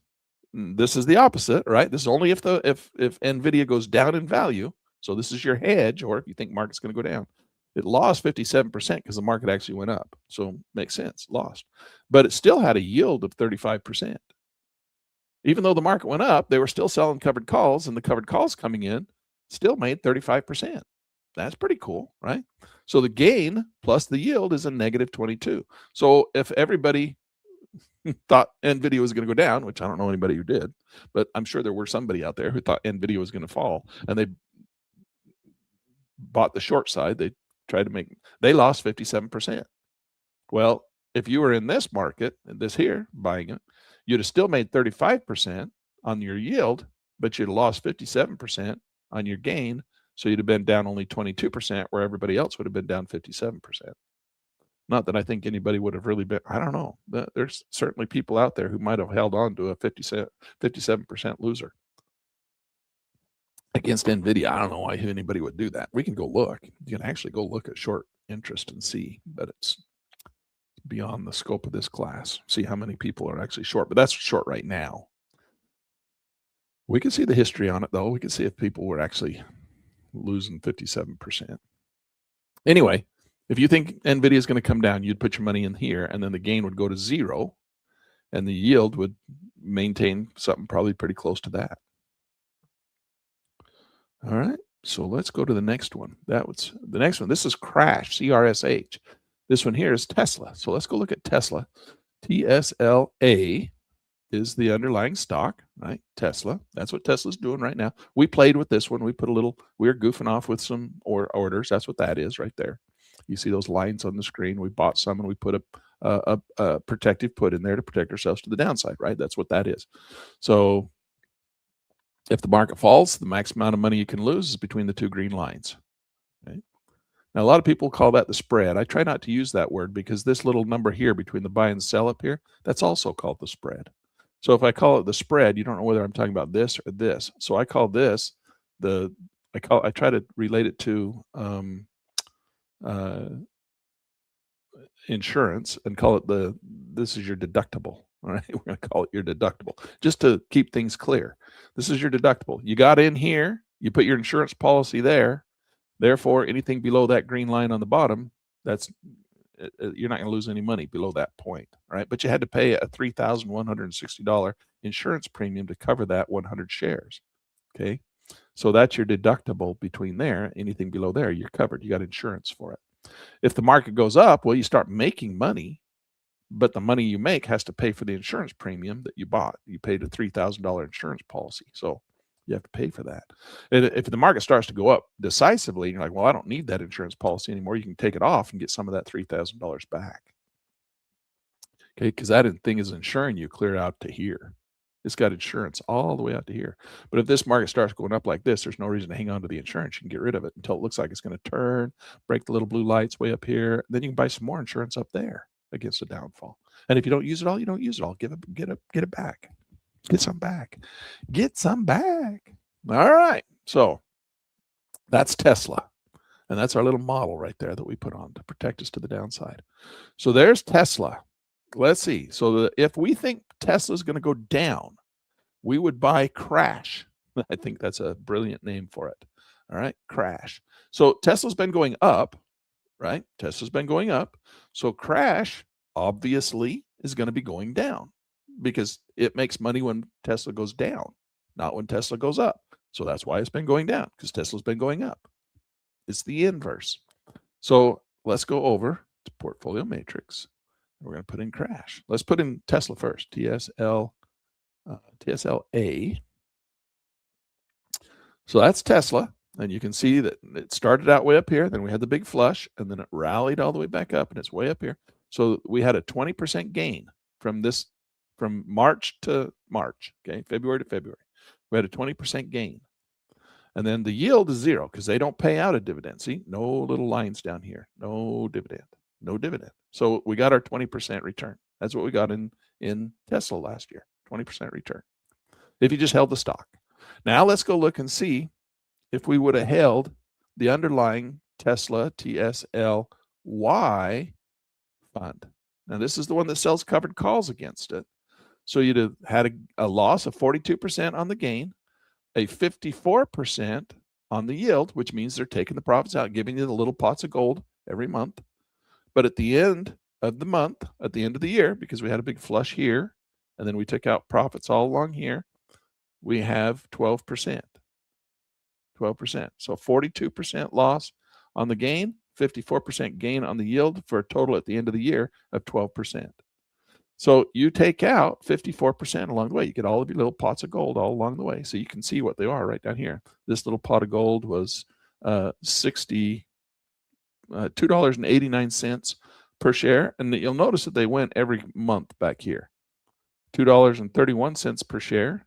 This is the opposite, right? This is only if NVIDIA goes down in value. So this is your hedge, or if you think market's going to go down. It lost 57% because the market actually went up. So makes sense, lost. But it still had a yield of 35%. Even though the market went up, they were still selling covered calls, and the covered calls coming in still made 35%. That's pretty cool, right? So the gain plus the yield is a negative 22. So if everybody thought NVIDIA was going to go down, which I don't know anybody who did, but I'm sure there were somebody out there who thought NVIDIA was going to fall, and they bought the short side. They lost 57%. Well, if you were in this market, this here, buying it, you'd have still made 35% on your yield, but you'd have lost 57% on your gain. So you'd have been down only 22%, where everybody else would have been down 57%. Not that I think anybody would have really been, I don't know. There's certainly people out there who might have held on to a 57% loser against NVIDIA. I don't know why anybody would do that. We can go look. You can actually go look at short interest and see, but it's beyond the scope of this class. See how many people are actually short, but that's short right now. We can see the history on it, though. We can see if people were actually losing 57%. Anyway, if you think NVIDIA is going to come down, you'd put your money in here, and then the gain would go to 0, and the yield would maintain something probably pretty close to that. All right, so let's go to the next one. That was the next one. This is Crash, CRSH. This one here is Tesla. So let's go look at Tesla. TSLA is the underlying stock, right? Tesla. That's what Tesla's doing right now. We played with this one. We put a little, we were goofing off with some orders. That's what that is right there. You see those lines on the screen. We bought some and we put a protective put in there to protect ourselves to the downside, right? That's what that is. So if the market falls, the max amount of money you can lose is between the two green lines. Okay? Now, a lot of people call that the spread. I try not to use that word because this little number here between the buy and sell up here, that's also called the spread. So if I call it the spread, you don't know whether I'm talking about this or this. So I call this I try to relate it to insurance and call it this is your deductible. All right, we're going to call it your deductible just to keep things clear. This is your deductible. You got in here, you put your insurance policy there. Therefore, anything below that green line on the bottom, you're not going to lose any money below that point, right? But you had to pay a $3,160 insurance premium to cover that 100 shares. Okay, so that's your deductible between there. Anything below there, you're covered. You got insurance for it. If the market goes up, well, you start making money, but the money you make has to pay for the insurance premium that you bought. You paid a $3,000 insurance policy, so you have to pay for that. And if the market starts to go up decisively, and you're like, well, I don't need that insurance policy anymore, you can take it off and get some of that $3,000 back. Okay, because that thing is insuring you clear out to here. It's got insurance all the way out to here. But if this market starts going up like this, there's no reason to hang on to the insurance. You can get rid of it until it looks like it's going to turn, break the little blue lights way up here. Then you can buy some more insurance up there against a downfall. And if you don't use it all, you don't use it all. Get it back. Get some back. Get some back. All right. So that's Tesla. And that's our little model right there that we put on to protect us to the downside. So there's Tesla. Let's see. So if we think Tesla is going to go down, we would buy Crash. I think that's a brilliant name for it. All right, Crash. So Tesla's been going up, right? Tesla's been going up. So Crash obviously is going to be going down because it makes money when Tesla goes down, not when Tesla goes up. So that's why it's been going down, because Tesla's been going up. It's the inverse. So let's go over to Portfolio Matrix. We're going to put in Crash. Let's put in Tesla first. TSLA. So that's Tesla. And you can see that it started out way up here. Then we had the big flush, and then it rallied all the way back up, and it's way up here. So we had a 20% gain from March to March, okay, February to February. We had a 20% gain. And then the yield is zero because they don't pay out a dividend. See, no little lines down here. No dividend. No dividend. So we got our 20% return. That's what we got in Tesla last year, 20% return. If you just held the stock. Now let's go look and see if we would have held the underlying Tesla TSLY fund. Now this is the one that sells covered calls against it. So you'd have had a loss of 42% on the gain, a 54% on the yield, which means they're taking the profits out, giving you the little pots of gold every month. But at the end of the month, at the end of the year, because we had a big flush here, and then we took out profits all along here, we have 12%. 12%. So 42% loss on the gain, 54% gain on the yield for a total at the end of the year of 12%. So you take out 54% along the way. You get all of your little pots of gold all along the way. So you can see what they are right down here. This little pot of gold was $2.89 per share. And you'll notice that they went every month back here. $2.31 per share,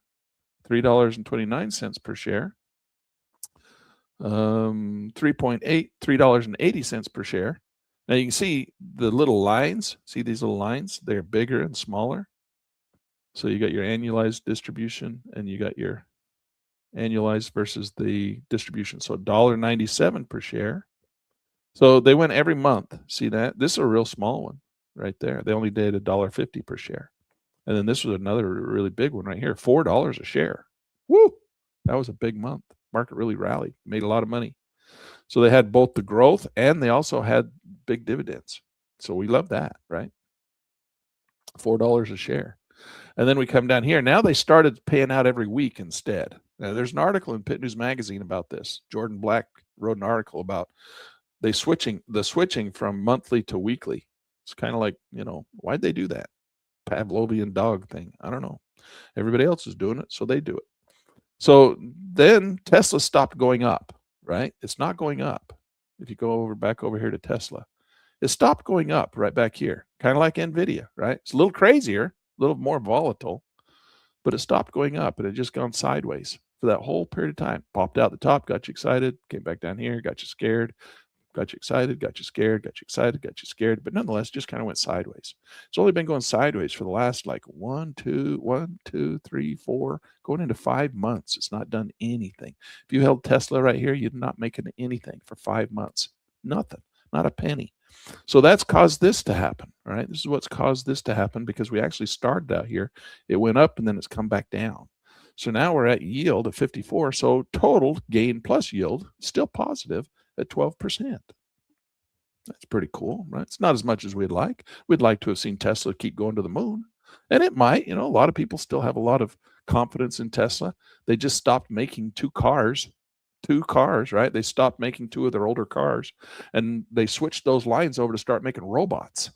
$3.29 per share, $3.80 per share. Now you can see the little lines. See these little lines? They're bigger and smaller. So you got your annualized distribution and you got your annualized versus the distribution. So $1.97 per share. So they went every month. See that? This is a real small one right there. They only did $1.50 per share. And then this was another really big one right here, $4 a share. Woo! That was a big month. Market really rallied, made a lot of money. So they had both the growth and they also had big dividends. So we love that, right? $4 a share. And then we come down here. Now they started paying out every week instead. Now, there's an article in Pit News Magazine about this. Jordan Black wrote an article about the switching from monthly to weekly. It's kind of like, why'd they do that? Pavlovian dog thing. I don't know. Everybody else is doing it, so they do it. So then Tesla stopped going up, right? It's not going up. If you go back over here to Tesla, it stopped going up right back here, kind of like NVIDIA, right? It's a little crazier, a little more volatile, but it stopped going up and it just gone sideways for that whole period of time. Popped out the top, got you excited, came back down here, got you scared, got you excited, got you scared, got you excited, got you scared, but nonetheless, just kind of went sideways. It's only been going sideways for the last like 1, 2, 3, 4, going into 5 months. It's not done anything. If you held Tesla right here, you're not making anything for 5 months. Nothing, not a penny. So that's caused this to happen, all right? This is what's caused this to happen because we actually started out here. It went up and then it's come back down. So now we're at yield of 54. So total gain plus yield still positive at 12%. That's pretty cool, right? It's not as much as we'd like. We'd like to have seen Tesla keep going to the moon. And it might, a lot of people still have a lot of confidence in Tesla. They just stopped making two cars, right? They stopped making 2 of their older cars and they switched those lines over to start making robots.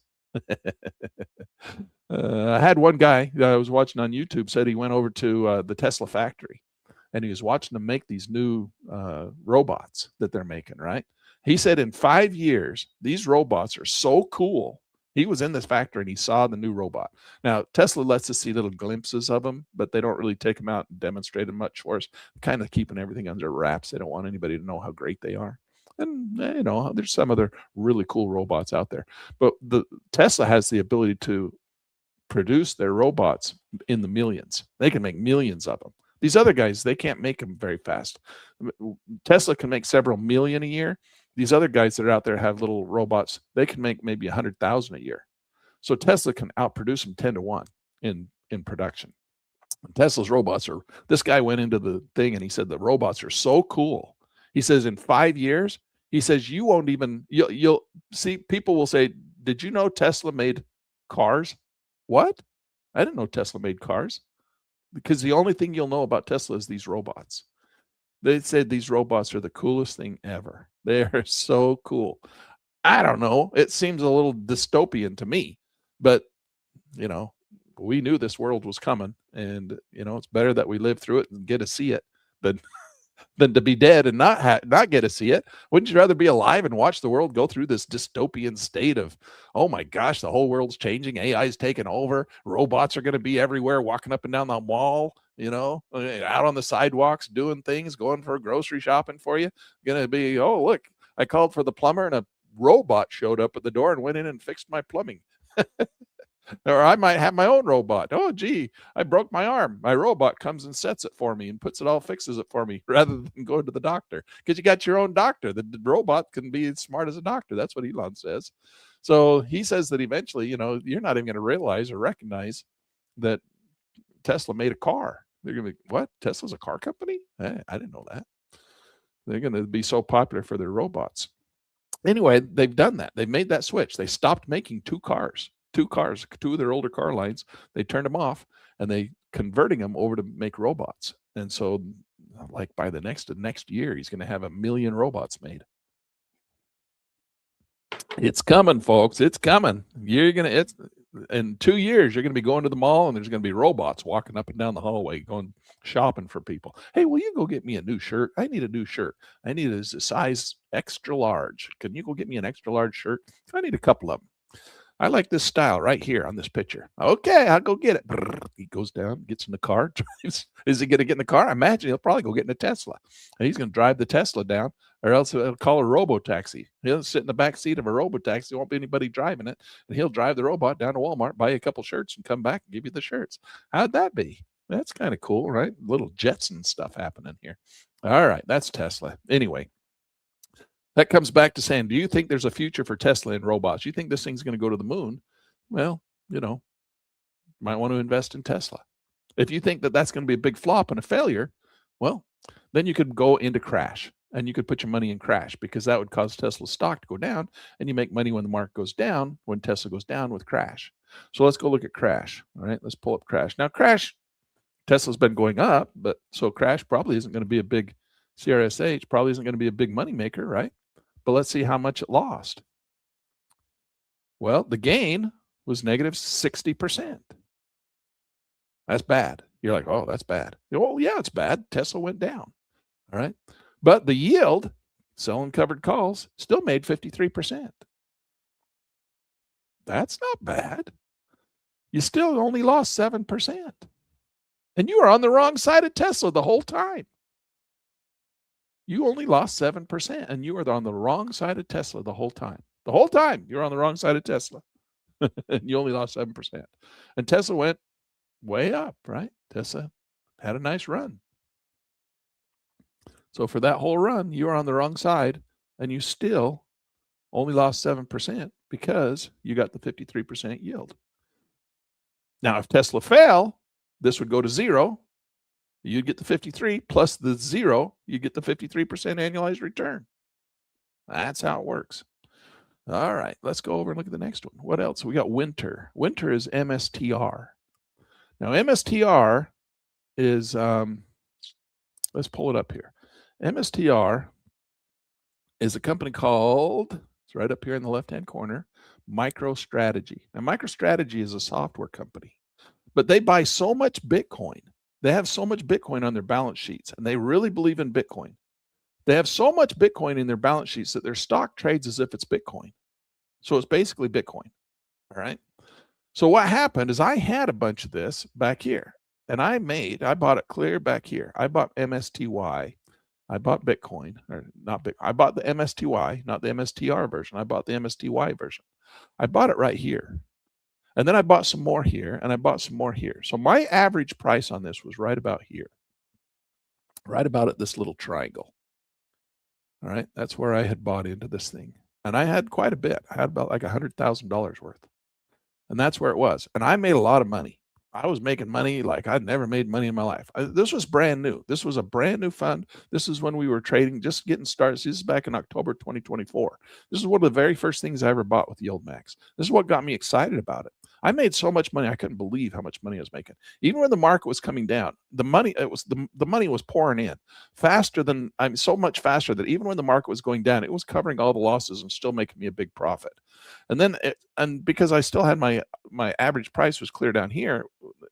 I had one guy that I was watching on YouTube said he went over to the Tesla factory and he was watching them make these new robots that they're making, right? He said in 5 years, these robots are so cool. He was in this factory and he saw the new robot. Now, Tesla lets us see little glimpses of them, but they don't really take them out and demonstrate them much for us, kind of keeping everything under wraps. They don't want anybody to know how great they are. And, there's some other really cool robots out there. But the Tesla has the ability to produce their robots in the millions. They can make millions of them. These other guys, they can't make them very fast. Tesla can make several million a year. These other guys that are out there have little robots. They can make maybe 100,000 a year. So Tesla can outproduce them 10 to 1 in production. And Tesla's robots are, this guy went into the thing and he said the robots are so cool. He says in 5 years, he says you won't even, you'll see, people will say, did you know Tesla made cars? What? I didn't know Tesla made cars. Because the only thing you'll know about Tesla is these robots. They said these robots are the coolest thing ever. They are so cool. I don't know. It seems a little dystopian to me, but we knew this world was coming, and it's better that we live through it and get to see it than to be dead and not get to see it. Wouldn't you rather be alive and watch the world go through this dystopian state of, oh my gosh, the whole world's changing, AI's taking over, robots are going to be everywhere, walking up and down the mall, out on the sidewalks, doing things, going for grocery shopping for you. Going to be, oh, look, I called for the plumber and a robot showed up at the door and went in and fixed my plumbing. Or I might have my own robot. Oh, gee, I broke my arm. My robot comes and sets it for me and puts it all, fixes it for me rather than going to the doctor. Because you got your own doctor. The robot can be as smart as a doctor. That's what Elon says. So he says that eventually, you're not even going to realize or recognize that Tesla made a car. They're going to be, what? Tesla's a car company? I didn't know that. They're going to be so popular for their robots. Anyway, they've done that. They've made that switch. They stopped making 2 of their older car lines. They turned them off and they converting them over to make robots. And so like by the next year, he's going to have 1 million robots made. It's coming, folks. It's coming. In 2 years, you're going to be going to the mall and there's going to be robots walking up and down the hallway going shopping for people. Hey, will you go get me a new shirt? I need a new shirt. I need a size extra large. Can you go get me an extra large shirt? I need a couple of them. I like this style right here on this picture. Okay, I'll go get it. He goes down, gets in the car, drives. Is he going to get in the car? I imagine he'll probably go get in a Tesla. And he's going to drive the Tesla down, or else he'll call a robo-taxi. He'll sit in the back seat of a robo-taxi. There won't be anybody driving it. And he'll drive the robot down to Walmart, buy a couple shirts, and come back and give you the shirts. How'd that be? That's kind of cool, right? Little Jetson stuff happening here. All right, that's Tesla. Anyway. That comes back to saying, do you think there's a future for Tesla and robots? You think this thing's going to go to the moon? Well, might want to invest in Tesla. If you think that that's going to be a big flop and a failure, well, then you could go into crash. and you could put your money in crash, because that would cause Tesla's stock to go down, and you make money when the market goes down, when Tesla goes down with crash. So let's go look at crash. All right, let's pull up crash. Now crash, Tesla's been going up, but so crash probably isn't going to be a big CRSH, probably isn't going to be a big money maker, right? But let's see how much it lost. Well, the gain was negative 60%. That's bad. You're like, oh, that's bad. Oh, yeah, it's bad. Tesla went down. All right. But the yield, selling covered calls, still made 53%. That's not bad. You still only lost 7%. And you were on the wrong side of Tesla the whole time. You only lost 7%, and you were on the wrong side of Tesla the whole time. The whole time you were on the wrong side of Tesla. And you only lost 7%. And Tesla went way up, right? Tesla had a nice run. So for that whole run, you were on the wrong side, and you still only lost 7% because you got the 53% yield. Now, if Tesla fell, this would go to zero. You'd get the 53 plus the zero, you get the 53% annualized return. That's how it works. All right, let's go over and look at the next one. What else? We got winter. Winter is MSTR. Now, MSTR is, let's pull it up here. MSTR is a company called, it's right up here in the left-hand corner, MicroStrategy. Now, MicroStrategy is a software company, but they buy so much Bitcoin. They have so much Bitcoin on their balance sheets, and they really believe in Bitcoin. They have so much Bitcoin in their balance sheets that their stock trades as if it's Bitcoin. So it's basically Bitcoin. All right. So what happened is I had a bunch of this back here, and I bought it clear back here. I bought MSTY. I bought Bitcoin, or not Bitcoin. I bought the MSTY, not the MSTR version. I bought the MSTY version. I bought it right here. And then I bought some more here, and I bought some more here. So my average price on this was right about here, right about at this little triangle. All right, that's where I had bought into this thing. And I had quite a bit. I had about like $100,000 worth. And that's where it was. And I made a lot of money. I was making money like I'd never made money in my life. This was brand new. This was a brand new fund. This is when we were trading, just getting started. This is back in October 2024. This is one of the very first things I ever bought with YieldMax. This is what got me excited about it. I made so much money, I couldn't believe how much money I was making. Even when the market was coming down, the money was pouring in faster than, so much faster that even when the market was going down, it was covering all the losses and still making me a big profit. And then, because I still had my average price was clear down here,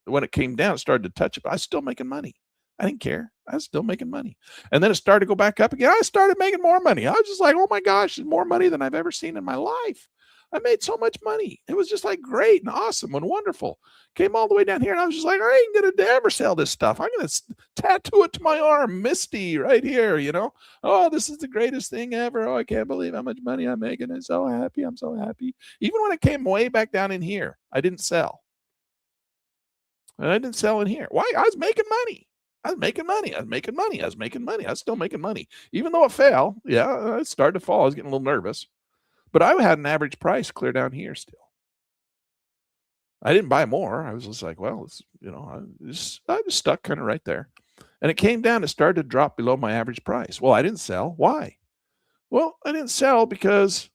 when it came down, it started to touch it, but I was still making money. I didn't care. I was still making money. And then it started to go back up again. I started making more money. I was just like, oh my gosh, it's more money than I've ever seen in my life. I made so much money. It was just like great and awesome and wonderful. Came all the way down here, and I was just like, I ain't going to ever sell this stuff. I'm going to tattoo it to my arm, Misty, right here, you know. Oh, this is the greatest thing ever. Oh, I can't believe how much money I'm making. I'm so happy. I'm so happy. Even when it came way back down in here, I didn't sell. And I didn't sell in here. Why? I was making money. I was making money. I was making money. I was making money. I was still making money. Even though it fell, yeah, it started to fall. I was getting a little nervous. But I had an average price clear down here still. I didn't buy more. I was just like, well, it's, you know, I just stuck kind of right there. And it came down. It started to drop below my average price. Well, I didn't sell. Why? Well, I didn't sell because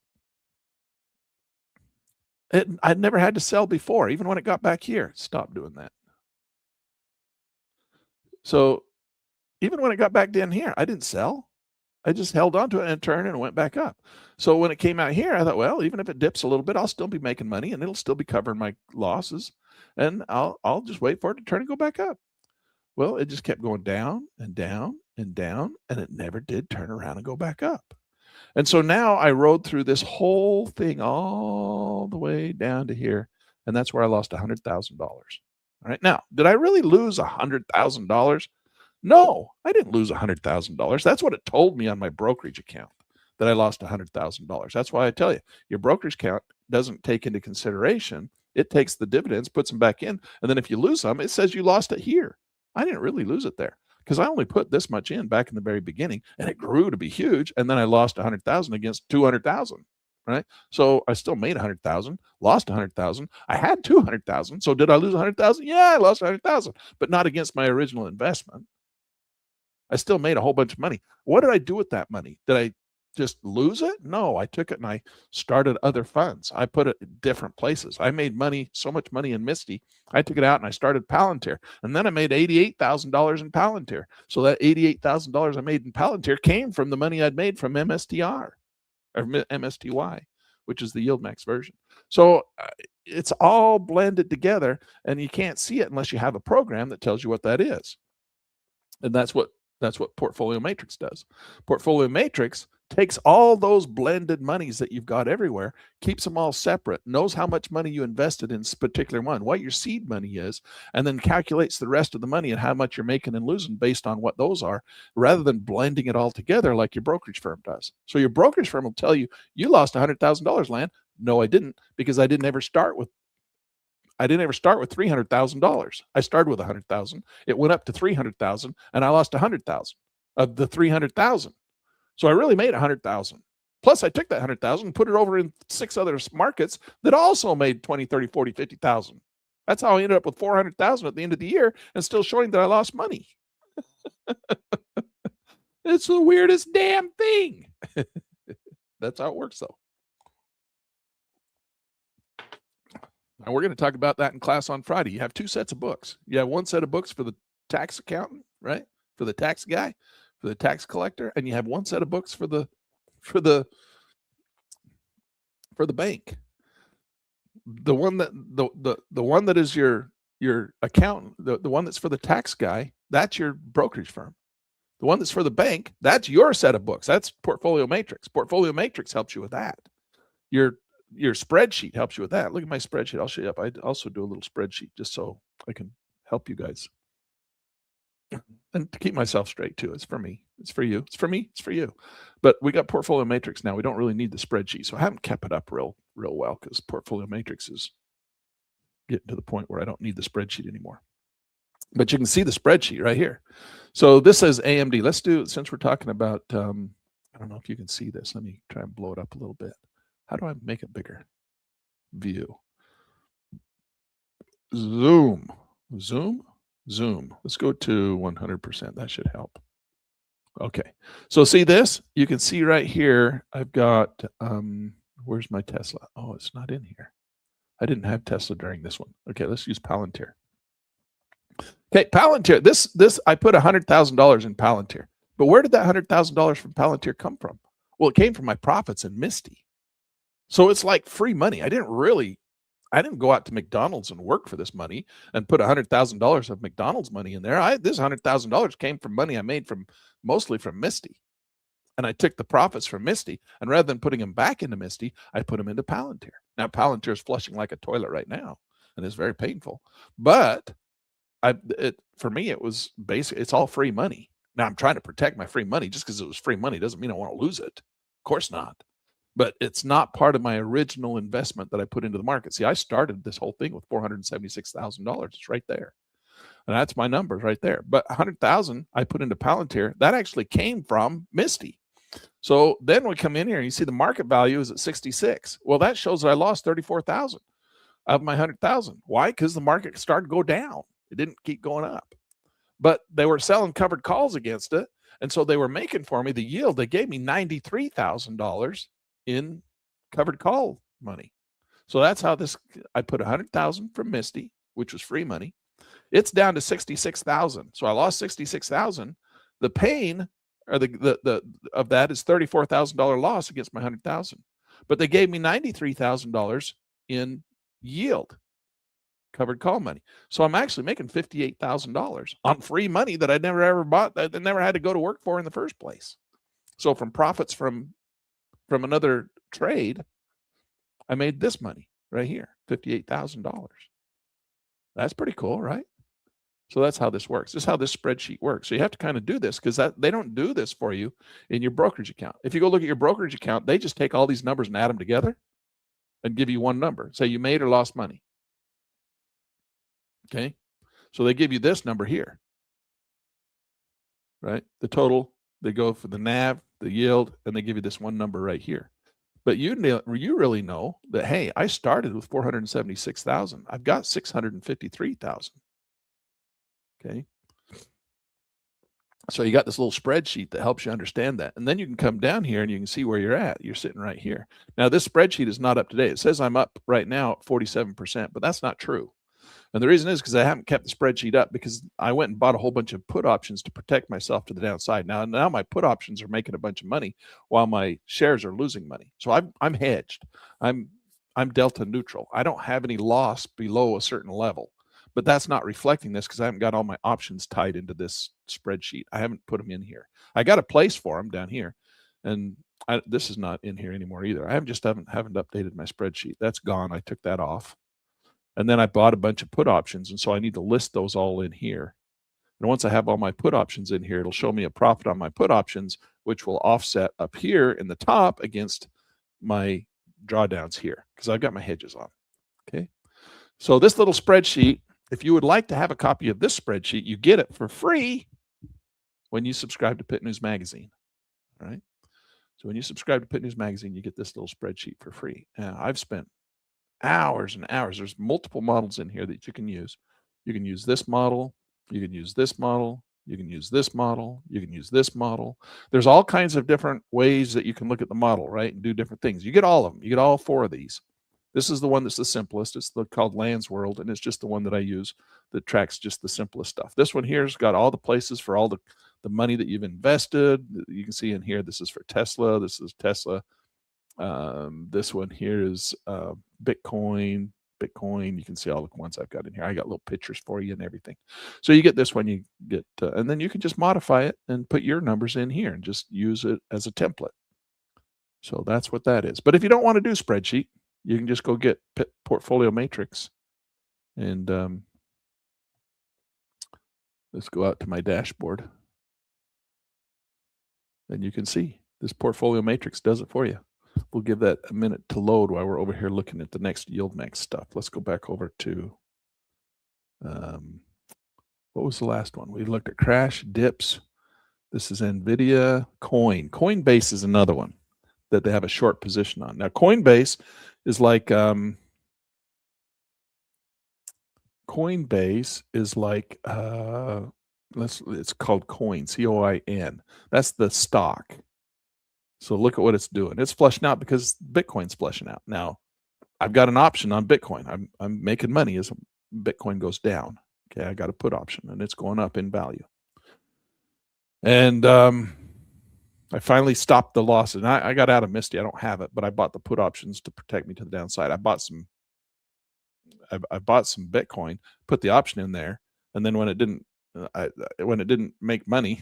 I'd never had to sell before. Even when it got back here, stop doing that. So even when it got back down here, I didn't sell. I just held on to it and turned and it went back up. So when it came out here, I thought, well, even if it dips a little bit, I'll still be making money and it'll still be covering my losses. And I'll just wait for it to turn and go back up. Well, it just kept going down and down and down, and it never did turn around and go back up. And so now I rode through this whole thing all the way down to here, and that's where I lost $100,000. All right. Now, did I really lose $100,000? No, I didn't lose $100,000. That's what it told me on my brokerage account, that I lost $100,000. That's why I tell you, your brokerage account doesn't take into consideration. It takes the dividends, puts them back in, and then if you lose them, it says you lost it here. I didn't really lose it there because I only put this much in back in the very beginning, and it grew to be huge, and then I lost 100,000 against 200,000. Right? So I still made 100,000, lost 100,000. I had 200,000. So did I lose 100,000? Yeah, I lost 100,000, but not against my original investment. I still made a whole bunch of money. What did I do with that money? Did I just lose it? No, I took it and I started other funds. I put it in different places. I made money, so much money in Misty. I took it out and I started Palantir. And then I made $88,000 in Palantir. So that $88,000 I made in Palantir came from the money I'd made from MSTR or MSTY, which is the yield max version. So it's all blended together, and you can't see it unless you have a program that tells you what that is. And that's what Portfolio Matrix does. Portfolio Matrix takes all those blended monies that you've got everywhere, keeps them all separate, knows how much money you invested in this particular one, what your seed money is, and then calculates the rest of the money and how much you're making and losing based on what those are, rather than blending it all together like your brokerage firm does. So your brokerage firm will tell you, you lost $100,000, Lan. No, I didn't, because I didn't ever start with $300,000. I started with $100,000. It went up to $300,000, and I lost $100,000 of the $300,000. So I really made $100,000. Plus, I took that $100,000 and put it over in 6 other markets that also made $20,000, $30,000, $40,000, $50,000. That's how I ended up with $400,000 at the end of the year, and still showing that I lost money. It's the weirdest damn thing. That's how it works, though. And we're going to talk about that in class on Friday. You have 2 sets of books. You have one set of books for the tax accountant, right? For the tax guy, for the tax collector, and you have one set of books for the bank. The one that the one that is your accountant, the one that's for the tax guy, that's your brokerage firm. The one that's for the bank, that's your set of books. That's Portfolio Matrix. Portfolio Matrix helps you with that. Your spreadsheet helps you with that. Look at my spreadsheet. I'll show you up. I also do a little spreadsheet just so I can help you guys. And to keep myself straight too. It's for me. It's for you. It's for me. It's for you. But we got Portfolio Matrix now. We don't really need the spreadsheet. So I haven't kept it up real well, because Portfolio Matrix is getting to the point where I don't need the spreadsheet anymore. But you can see the spreadsheet right here. So this says AMD. Let's do, since we're talking about, I don't know if you can see this. Let me try and blow it up a little bit. How do I make it bigger? View. Zoom. Let's go to 100%. That should help. Okay. So see this? You can see right here, I've got, where's my Tesla? Oh, it's not in here. I didn't have Tesla during this one. Okay, let's use Palantir. Okay, Palantir. This I put $100,000 in Palantir. But where did that $100,000 from Palantir come from? Well, it came from my profits in Misty. So it's like free money. I didn't go out to McDonald's and work for this money and put $100,000 of McDonald's money in there. This $100,000 came from money I made mostly from Misty. And I took the profits from Misty, and rather than putting them back into Misty, I put them into Palantir. Now, Palantir is flushing like a toilet right now, and it's very painful. But for me, it was basically, it's all free money. Now, I'm trying to protect my free money. Just because it was free money doesn't mean I want to lose it. Of course not. But it's not part of my original investment that I put into the market. See, I started this whole thing with $476,000. It's right there. And that's my numbers right there. But $100,000 I put into Palantir, that actually came from Misty. So then we come in here and you see the market value is at 66. Well, that shows that I lost 34,000 of my 100,000. Why? Because the market started to go down. It didn't keep going up. But they were selling covered calls against it. And so they were making for me the yield. They gave me $93,000 in covered call money. So that's how I put 100,000 from Misty, which was free money. It's down to 66,000. So I lost 66,000. The pain or the of that is $34,000 loss against my 100,000. But they gave me $93,000 in yield, covered call money. So I'm actually making $58,000 on free money that I never ever bought, that I never had to go to work for in the first place. So from profits from another trade, I made this money right here, $58,000. That's pretty cool, right? So that's how this works. This is how this spreadsheet works. So you have to kind of do this, because they don't do this for you in your brokerage account. If you go look at your brokerage account, they just take all these numbers and add them together and give you one number. Say you made or lost money. Okay. So they give you this number here, right? The total, they go for the NAV, the yield, and they give you this one number right here. But you really know that, hey, I started with 476,000. I've got 653,000. Okay. So you got this little spreadsheet that helps you understand that. And then you can come down here and you can see where you're at. You're sitting right here. Now, this spreadsheet is not up to date. It says I'm up right now at 47%, but that's not true. And the reason is because I haven't kept the spreadsheet up because I went and bought a whole bunch of put options to protect myself to the downside. Now my put options are making a bunch of money while my shares are losing money. So I'm hedged. I'm delta neutral. I don't have any loss below a certain level. But that's not reflecting this because I haven't got all my options tied into this spreadsheet. I haven't put them in here. I got a place for them down here, and this is not in here anymore either. I haven't updated my spreadsheet. That's gone. I took that off. And then I bought a bunch of put options, and so I need to list those all in here. And once I have all my put options in here, it'll show me a profit on my put options, which will offset up here in the top against my drawdowns here because I've got my hedges on. Okay. So this little spreadsheet, if you would like to have a copy of this spreadsheet, you get it for free when you subscribe to Pitt News Magazine. All right. So when you subscribe to Pitt News Magazine, you get this little spreadsheet for free. I've spent hours and hours. There's multiple models in here that you can use. You can use this model. You can use this model. You can use this model. You can use this model. There's all kinds of different ways that you can look at the model, right, and do different things. You get all of them. You get all 4 of these. This is the one that's the simplest. It's called Land's World, and it's just the one that I use that tracks just the simplest stuff. This one here has got all the places for all the money that you've invested. You can see in here, this is for Tesla. This is Tesla. This one here is Bitcoin. You can see all the ones I've got in here. I got little pictures for you and everything. So you get this one, you get, and then you can just modify it and put your numbers in here and just use it as a template. So that's what that is. But if you don't want to do spreadsheet, you can just go get Portfolio Matrix. And let's go out to my dashboard. And you can see this Portfolio Matrix does it for you. We'll give that a minute to load while we're over here looking at the next yield max stuff. Let's go back over to, what was the last one? We looked at crash, dips. This is NVIDIA, Coinbase is another one that they have a short position on. Now, Coinbase is like, it's called Coin, C-O-I-N. That's the stock. So look at what it's doing. It's flushing out because Bitcoin's flushing out. Now, I've got an option on Bitcoin. I'm making money as Bitcoin goes down. Okay, I got a put option, and it's going up in value. And I finally stopped the losses. And I got out of Misty. I don't have it, but I bought the put options to protect me to the downside. I bought some Bitcoin, put the option in there, and then when it didn't make money,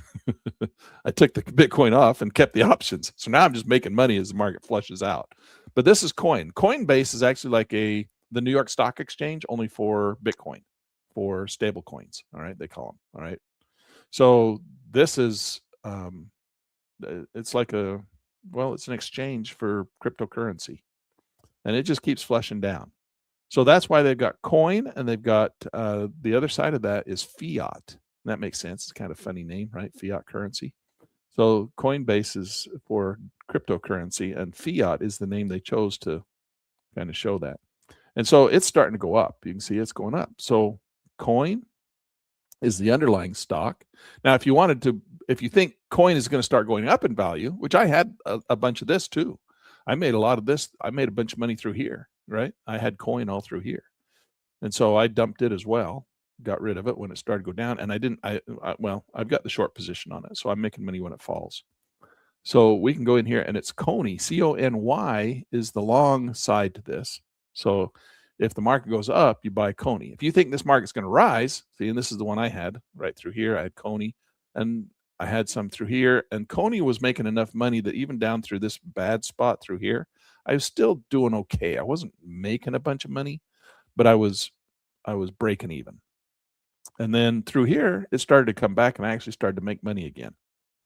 I took the Bitcoin off and kept the options. So now I'm just making money as the market flushes out. But this is Coinbase is actually like the New York Stock Exchange, only for Bitcoin, for stable coins. All right, they call them. All right. So this is it's like it's an exchange for cryptocurrency, and it just keeps flushing down. So that's why they've got coin, and they've got the other side of that is fiat. That makes sense. It's kind of a funny name, right? Fiat currency. So Coinbase is for cryptocurrency, and fiat is the name they chose to kind of show that. And so it's starting to go up. You can see it's going up. So coin is the underlying stock. Now, if you think coin is going to start going up in value, which I had a bunch of this too. I made a lot of this. I made a bunch of money through here, right? I had coin all through here. And so I dumped it as well, got rid of it when it started to go down. And I've got the short position on it. So I'm making money when it falls. So we can go in here, and it's Coney, C-O-N-Y is the long side to this. So if the market goes up, you buy Coney. If you think this market's going to rise, see, and this is the one I had right through here. I had Coney, and I had some through here, and Coney was making enough money that even down through this bad spot through here, I was still doing okay. I wasn't making a bunch of money, but I was breaking even. And then through here, it started to come back, and I actually started to make money again.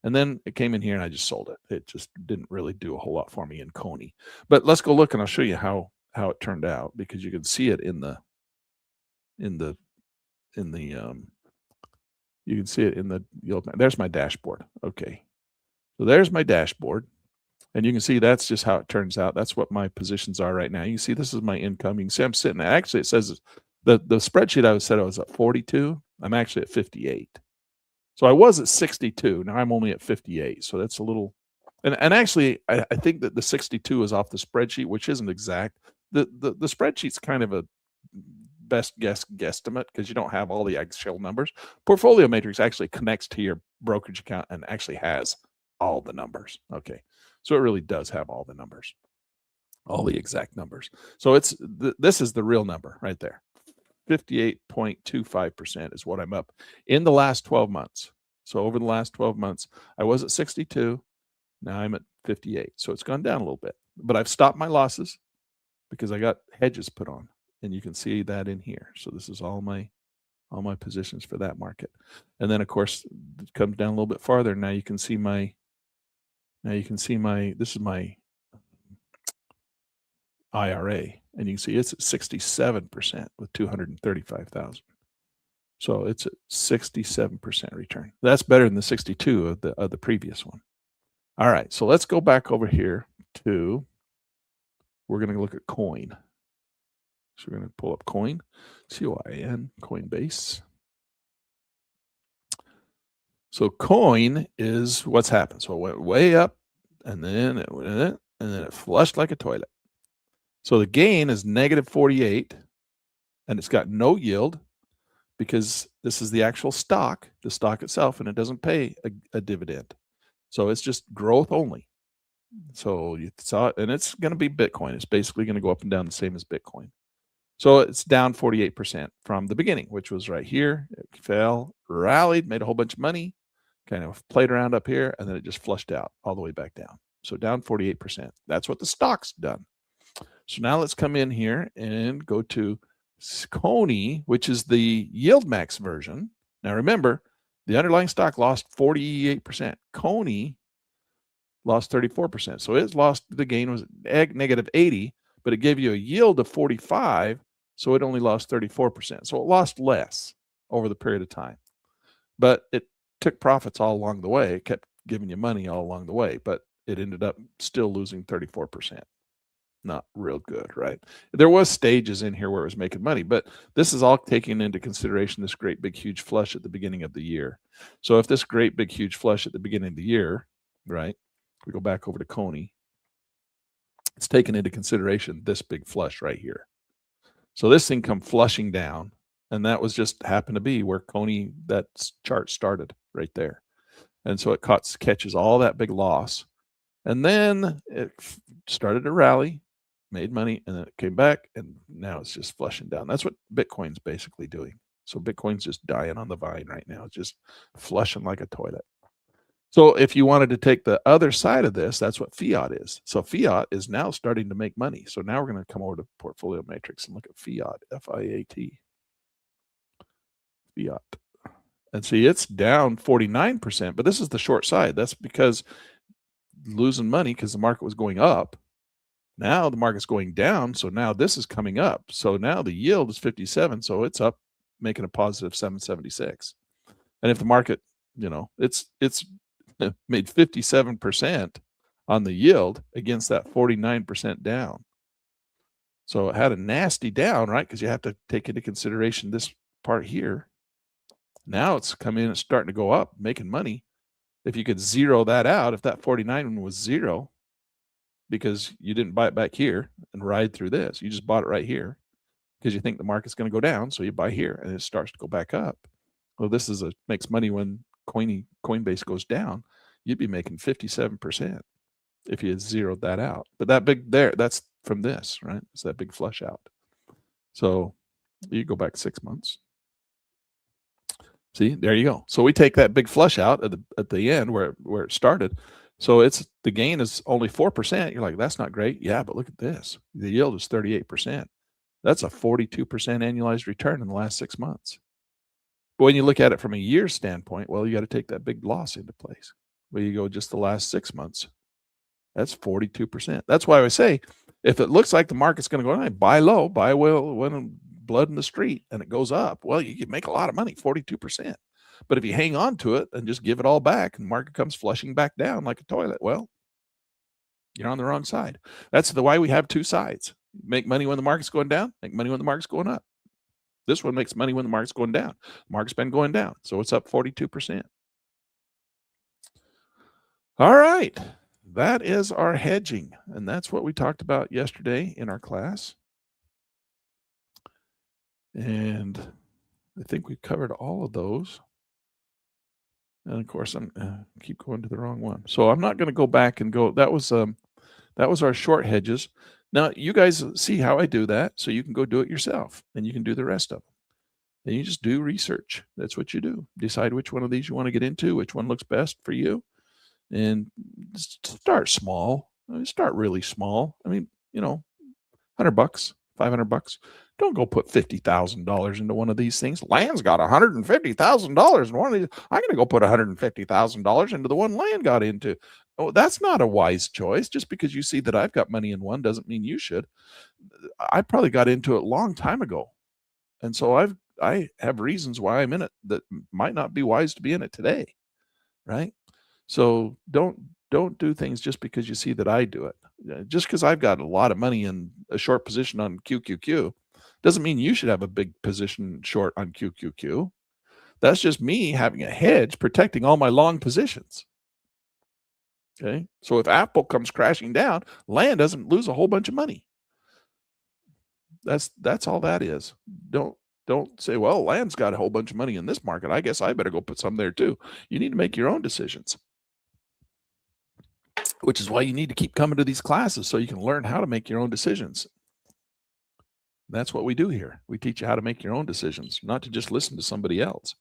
And then it came in here, and I just sold it. It just didn't really do a whole lot for me in Coney. But let's go look, and I'll show you how it turned out, because you can see it in the you can see it in the yield. There's my dashboard. Okay. So there's my dashboard. And you can see that's just how it turns out. That's what my positions are right now. You can see this is my income. You can see I'm sitting there. Actually, it says the spreadsheet I said I was at 42. I'm actually at 58. So I was at 62. Now I'm only at 58. So that's a little, and actually, I think that the 62 is off the spreadsheet, which isn't exact. The spreadsheet's kind of a best guess guesstimate because you don't have all the Excel numbers. Portfolio Matrix actually connects to your brokerage account and actually has all the numbers. Okay. So it really does have all the numbers, all the exact numbers. So it's this is the real number right there. 58.25% is what I'm up in the last 12 months. So over the last 12 months, I was at 62. Now I'm at 58. So it's gone down a little bit, but I've stopped my losses because I got hedges put on, and you can see that in here. So this is all my positions for that market. And then of course it comes down a little bit farther. Now you can see my this is my IRA, and you can see it's at 67% with 235,000. So it's a 67% return. That's better than the 62 of the previous one. All right, so let's go back over here to, we're going to look at coin. So we're going to pull up coin, COIN, Coinbase. So coin is what's happened. So it went way up, and then it went in, and then it flushed like a toilet. So the gain is negative 48, and it's got no yield because this is the actual stock, the stock itself, and it doesn't pay a dividend. So it's just growth only. So you saw it, and it's going to be Bitcoin. It's basically going to go up and down the same as Bitcoin. So it's down 48% from the beginning, which was right here. It fell, rallied, made a whole bunch of money, kind of played around up here, and then it just flushed out all the way back down. So down 48%. That's what the stock's done. So now let's come in here and go to Coney, which is the yield max version. Now remember, the underlying stock lost 48%. Coney lost 34%. So it's lost, the gain was negative 80, but it gave you a yield of 45. So it only lost 34%. So it lost less over the period of time, but it took profits all along the way. It kept giving you money all along the way, but it ended up still losing 34%. Not real good, right? There was stages in here where it was making money, but this is all taking into consideration this great big huge flush at the beginning of the year. So if this great big huge flush at the beginning of the year, right, we go back over to Coney, it's taken into consideration this big flush right here. So this thing come flushing down, and that was just happened to be where Coney, that chart started right there. And so it catches all that big loss, and then it started to rally, made money, and then it came back, and now it's just flushing down. That's what Bitcoin's basically doing. So Bitcoin's just dying on the vine right now. It's just flushing like a toilet. So if you wanted to take the other side of this, that's what fiat is. So fiat is now starting to make money. So now we're going to come over to Portfolio Matrix and look at fiat, F-I-A-T, fiat. And see, it's down 49%, but this is the short side. That's because losing money because the market was going up. Now the market's going down, so now this is coming up. So now the yield is 57, so it's up, making a positive 776. And if the market, it's made 57% on the yield against that 49% down. So it had a nasty down, right? Because you have to take into consideration this part here. Now it's coming in and starting to go up, making money. If you could zero that out, if that 49 was zero, because you didn't buy it back here and ride through this, you just bought it right here because you think the market's going to go down, so you buy here and it starts to go back up. Well, this is makes money when Coinbase goes down. You'd be making 57% if you had zeroed that out. But that big there, that's from this, right? It's that big flush out. So you go back 6 months. See, there you go. So we take that big flush out at the end where it started. So the gain is only 4%. You're like, that's not great. Yeah, but look at this. The yield is 38%. That's a 42% annualized return in the last 6 months. But when you look at it from a year standpoint, well, you got to take that big loss into place. Where you go just the last 6 months, that's 42%. That's why I say, if it looks like the market's going to go, buy low, buy when blood in the street, and it goes up, well, you can make a lot of money, 42%. But if you hang on to it and just give it all back, and the market comes flushing back down like a toilet, well, you're on the wrong side. That's why we have two sides. Make money when the market's going down, make money when the market's going up. This one makes money when the market's going down. The market's been going down, so it's up 42%. All right. That is our hedging. And that's what we talked about yesterday in our class. And I think we covered all of those. And of course, I'm keep going to the wrong one. So I'm not going to go back and go. That was our short hedges. Now you guys see how I do that, so you can go do it yourself, and you can do the rest of them. And you just do research. That's what you do. Decide which one of these you want to get into, which one looks best for you, and start small. I mean, start really small. I mean, $100, $500. Don't go put $50,000 into one of these things. Land's got $150,000 in one of these. I'm going to go put $150,000 into the one Land got into. Oh, that's not a wise choice. Just because you see that I've got money in one doesn't mean you should. I probably got into it a long time ago, and so I have reasons why I'm in it that might not be wise to be in it today, right? So don't do things just because you see that I do it. Just because I've got a lot of money in a short position on QQQ doesn't mean you should have a big position short on QQQ. That's just me having a hedge protecting all my long positions. Okay. So if Apple comes crashing down, Land doesn't lose a whole bunch of money. That's all that is. Don't say, well, Land's got a whole bunch of money in this market. I guess I better go put some there too. You need to make your own decisions, which is why you need to keep coming to these classes so you can learn how to make your own decisions. That's what we do here. We teach you how to make your own decisions, not to just listen to somebody else.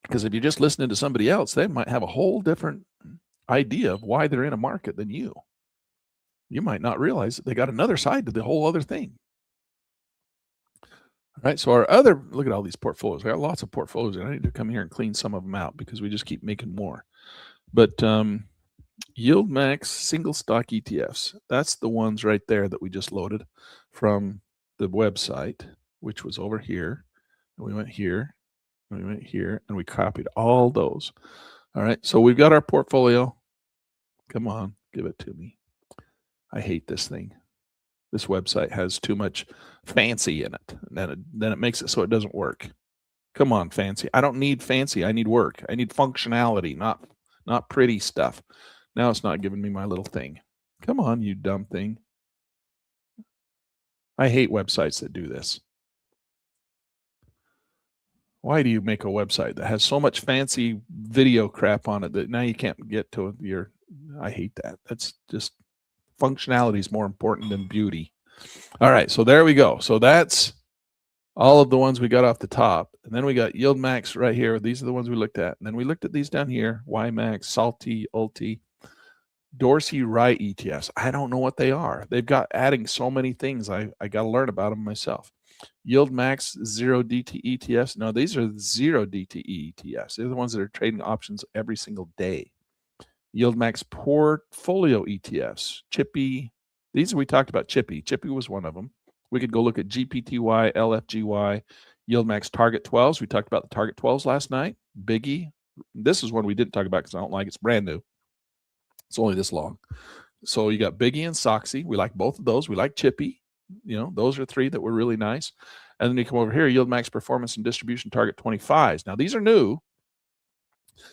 Because if you're just listening to somebody else, they might have a whole different idea of why they're in a market than you. You might not realize that they got another side to the whole other thing. All right. So look at all these portfolios. I got lots of portfolios, and I need to come here and clean some of them out because we just keep making more. But Yield Max single stock ETFs, that's the ones right there that we just loaded from the website, which was over here. And we went here, and we went here, and we copied all those. All right. So we've got our portfolio. Come on, give it to me. I hate this thing. This website has too much fancy in it. And then it makes it so it doesn't work. Come on, fancy. I don't need fancy. I need work. I need functionality, not pretty stuff. Now it's not giving me my little thing. Come on, you dumb thing. I hate websites that do this. Why do you make a website that has so much fancy video crap on it that now you can't get to your... I hate that. That's just... functionality is more important than beauty. All right, so there we go. So that's all of the ones we got off the top. And then we got Yield Max right here. These are the ones we looked at. And then we looked at these down here, YMAX, Salty, Ulti, Dorsey Rye ETFs. I don't know what they are. They've got adding so many things. I got to learn about them myself. Yield Max Zero DT ETFs. No, these are Zero DTE ETFs. They're the ones that are trading options every single day. Yield Max Portfolio ETFs. Chippy. These we talked about. Chippy. Chippy was one of them. We could go look at GPTY, LFGY, Yield Max Target 12s. We talked about the Target 12s last night. Biggie. This is one we didn't talk about because I don't like it. It's brand new. It's only this long. So you got Biggie and Soxy. We like both of those. We like Chippy. Those are three that were really nice. And then you come over here, Yield Max Performance and Distribution Target 25s. Now these are new.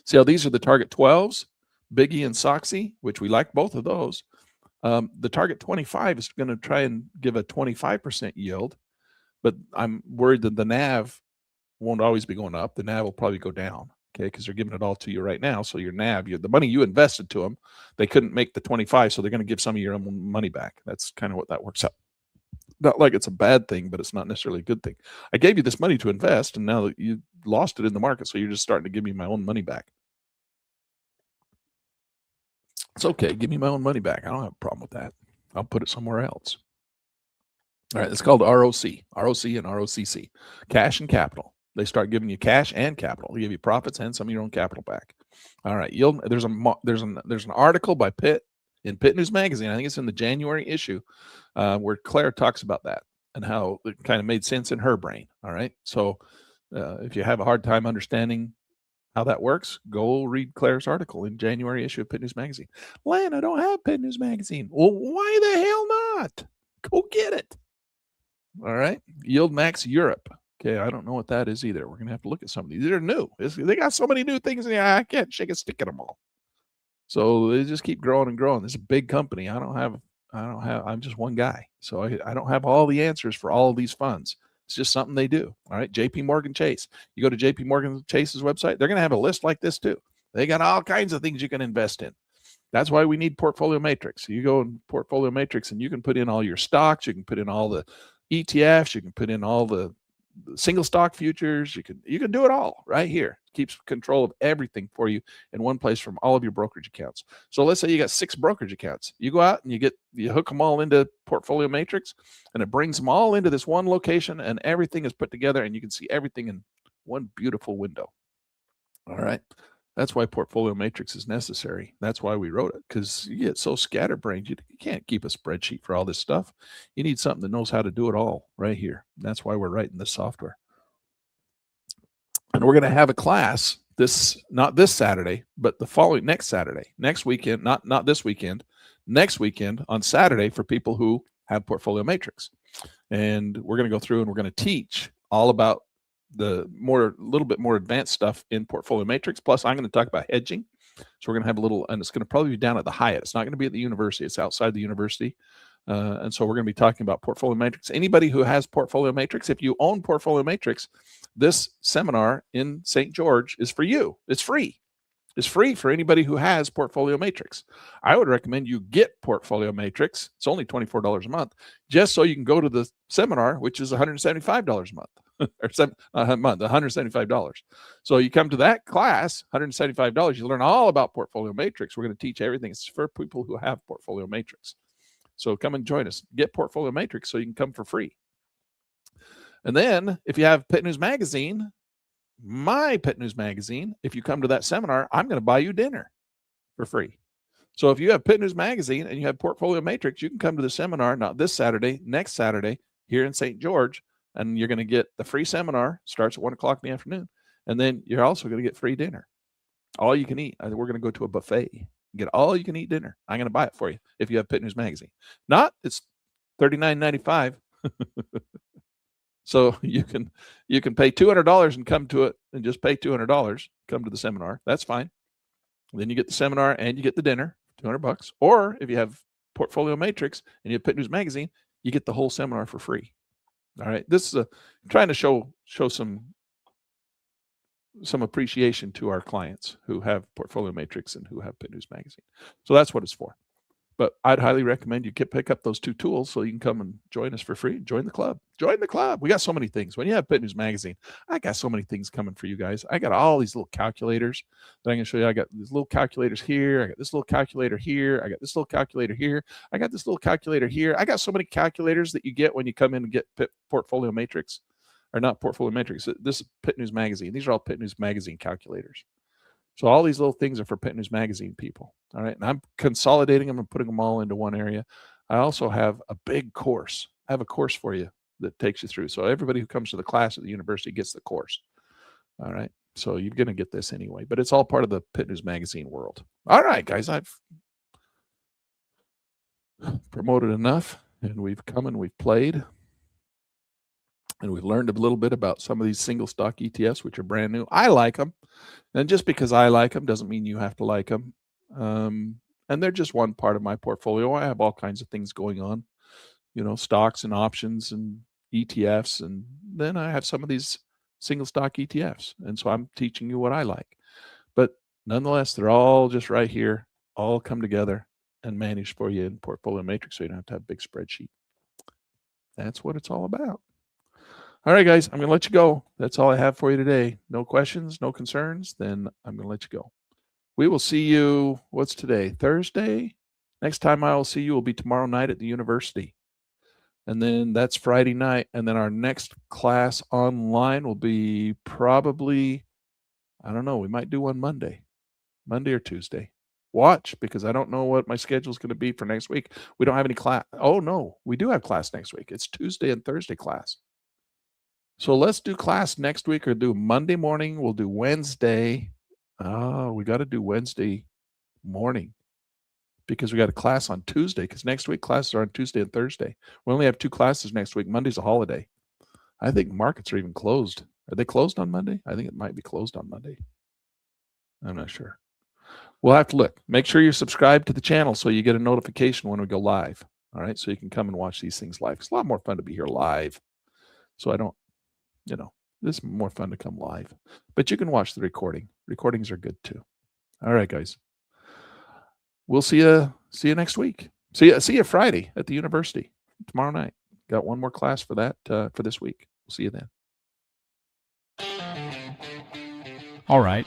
See how these are the Target 12s, Biggie and Soxy, which we like both of those. The Target 25 is going to try and give a 25% yield, but I'm worried that the NAV won't always be going up. The NAV will probably go down, okay, because they're giving it all to you right now. So your NAV, the money you invested to them, they couldn't make the 25, so they're going to give some of your own money back. That's kind of what that works out. Not like it's a bad thing, but it's not necessarily a good thing. I gave you this money to invest, and now that you lost it in the market, so you're just starting to give me my own money back. It's okay. Give me my own money back. I don't have a problem with that. I'll put it somewhere else. All right. It's called ROC and ROCC, cash and capital. They start giving you cash and capital. They give you profits and some of your own capital back. All right. Yield. There's an article by Pitt in Pitt News Magazine. I think it's in the January issue where Claire talks about that and how it kind of made sense in her brain. All right. So if you have a hard time understanding how that works, go read Claire's article in January issue of Pitt News Magazine. Lan, I don't have Pitt News Magazine. Well, why the hell not? Go get it. All right. Yield Max Europe. Okay, I don't know what that is either. We're going to have to look at some of these. They're new. They got so many new things in here, I can't shake a stick at them all. So they just keep growing and growing. This is a big company. I'm just one guy. So I don't have all the answers for all of these funds. It's just something they do. All right. JP Morgan Chase. You go to JP Morgan Chase's website, they're going to have a list like this too. They got all kinds of things you can invest in. That's why we need Portfolio Matrix. You go in Portfolio Matrix and you can put in all your stocks. You can put in all the ETFs. You can put in all the single stock futures. You can do it all right here. Keeps control of everything for you in one place from all of your brokerage accounts. So let's say you got 6 brokerage accounts. You go out and you hook them all into Portfolio Matrix, and it brings them all into this one location, and everything is put together, and you can see everything in one beautiful window. All right. That's why Portfolio Matrix is necessary. That's why we wrote it, because you get so scatterbrained, you can't keep a spreadsheet for all this stuff. You need something that knows how to do it all right here. That's why we're writing this software. And we're going to have a class not this Saturday, but the next Saturday, next weekend, not this weekend, next weekend on Saturday for people who have Portfolio Matrix. And we're going to go through and we're going to teach all about the little bit more advanced stuff in Portfolio Matrix. Plus, I'm going to talk about hedging. So we're going to have and it's going to probably be down at the Hyatt. It's not going to be at the university. It's outside the university. And so we're going to be talking about Portfolio Matrix. Anybody who has Portfolio Matrix, if you own Portfolio Matrix, this seminar in St. George is for you. It's free. It's free for anybody who has Portfolio Matrix. I would recommend you get Portfolio Matrix. It's only $24 a month, just so you can go to the seminar, which is $175 a month. Or a month, $175. So you come to that class, $175. You learn all about Portfolio Matrix. We're going to teach everything. It's for people who have Portfolio Matrix. So come and join us. Get Portfolio Matrix so you can come for free. And then if you have Pit News Magazine, my Pit News Magazine, if you come to that seminar, I'm going to buy you dinner for free. So if you have Pit News Magazine and you have Portfolio Matrix, you can come to the seminar, not this Saturday, next Saturday here in St. George, and you're going to get the free seminar. Starts at 1 o'clock in the afternoon. And then you're also going to get free dinner. All you can eat. We're going to go to a buffet. Get all you can eat dinner. I'm going to buy it for you if you have Pit News Magazine. Not, it's $39.95. So you can pay $200 and come to it, and just pay $200, come to the seminar. That's fine. Then you get the seminar and you get the dinner, $200. Or if you have Portfolio Matrix and you have Pit News Magazine, you get the whole seminar for free. All right. This is trying to show some appreciation to our clients who have Portfolio Matrix and who have Pit News Magazine. So that's what it's for. But I'd highly recommend you pick up those 2 tools so you can come and join us for free. Join the club. Join the club. We got so many things. When you have Pit News Magazine, I got so many things coming for you guys. I got all these little calculators that I can show you. I got these little calculators here. I got this little calculator here. I got this little calculator here. I got this little calculator here. I got so many calculators that you get when you come in and get Portfolio Matrix. Or not Portfolio Matrix. This is Pit News Magazine. These are all Pit News Magazine calculators. So all these little things are for Pit News Magazine people. All right. And I'm consolidating them and putting them all into one area. I also have a big course. I have a course for you that takes you through. So everybody who comes to the class at the university gets the course. All right. So you're going to get this anyway, but it's all part of the Pit News Magazine world. All right, guys, I've promoted enough, and we've come and we've played. And we've learned a little bit about some of these single stock ETFs, which are brand new. I like them. And just because I like them doesn't mean you have to like them. And they're just one part of my portfolio. I have all kinds of things going on, stocks and options and ETFs. And then I have some of these single stock ETFs. And so I'm teaching you what I like. But nonetheless, they're all just right here, all come together and managed for you in Portfolio Matrix, so you don't have to have a big spreadsheet. That's what it's all about. All right, guys, I'm going to let you go. That's all I have for you today. No questions, no concerns, then I'm going to let you go. We will see you, what's today, Thursday? Next time I will see you will be tomorrow night at the university. And then that's Friday night. And then our next class online will be probably, I don't know, we might do one Monday or Tuesday. Watch, because I don't know what my schedule is going to be for next week. We don't have any class. Oh, no, we do have class next week. It's Tuesday and Thursday class. So let's do class next week, or do Monday morning. We'll do Wednesday. Oh, we got to do Wednesday morning because we got a class on Tuesday, because next week classes are on Tuesday and Thursday. We only have 2 classes next week. Monday's a holiday. I think markets are even closed. Are they closed on Monday? I think it might be closed on Monday. I'm not sure. We'll have to look. Make sure you're subscribed to the channel so you get a notification when we go live. All right, so you can come and watch these things live. It's a lot more fun to be here live. So I don't, this is more fun to come live. But you can watch the recording. Recordings are good too. All right, guys. We'll see you next week. See you Friday at the university tomorrow night. Got one more class for that for this week. We'll see you then. All right,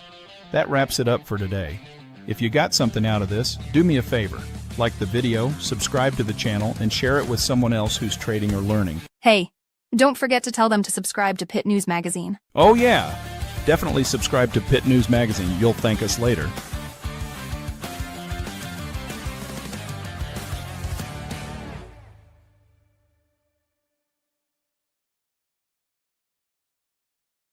that wraps it up for today. If you got something out of this, do me a favor. Like the video, subscribe to the channel, and share it with someone else who's trading or learning. Hey, don't forget to tell them to subscribe to Pitt News Magazine. Oh yeah, definitely subscribe to Pitt News Magazine. You'll thank us later.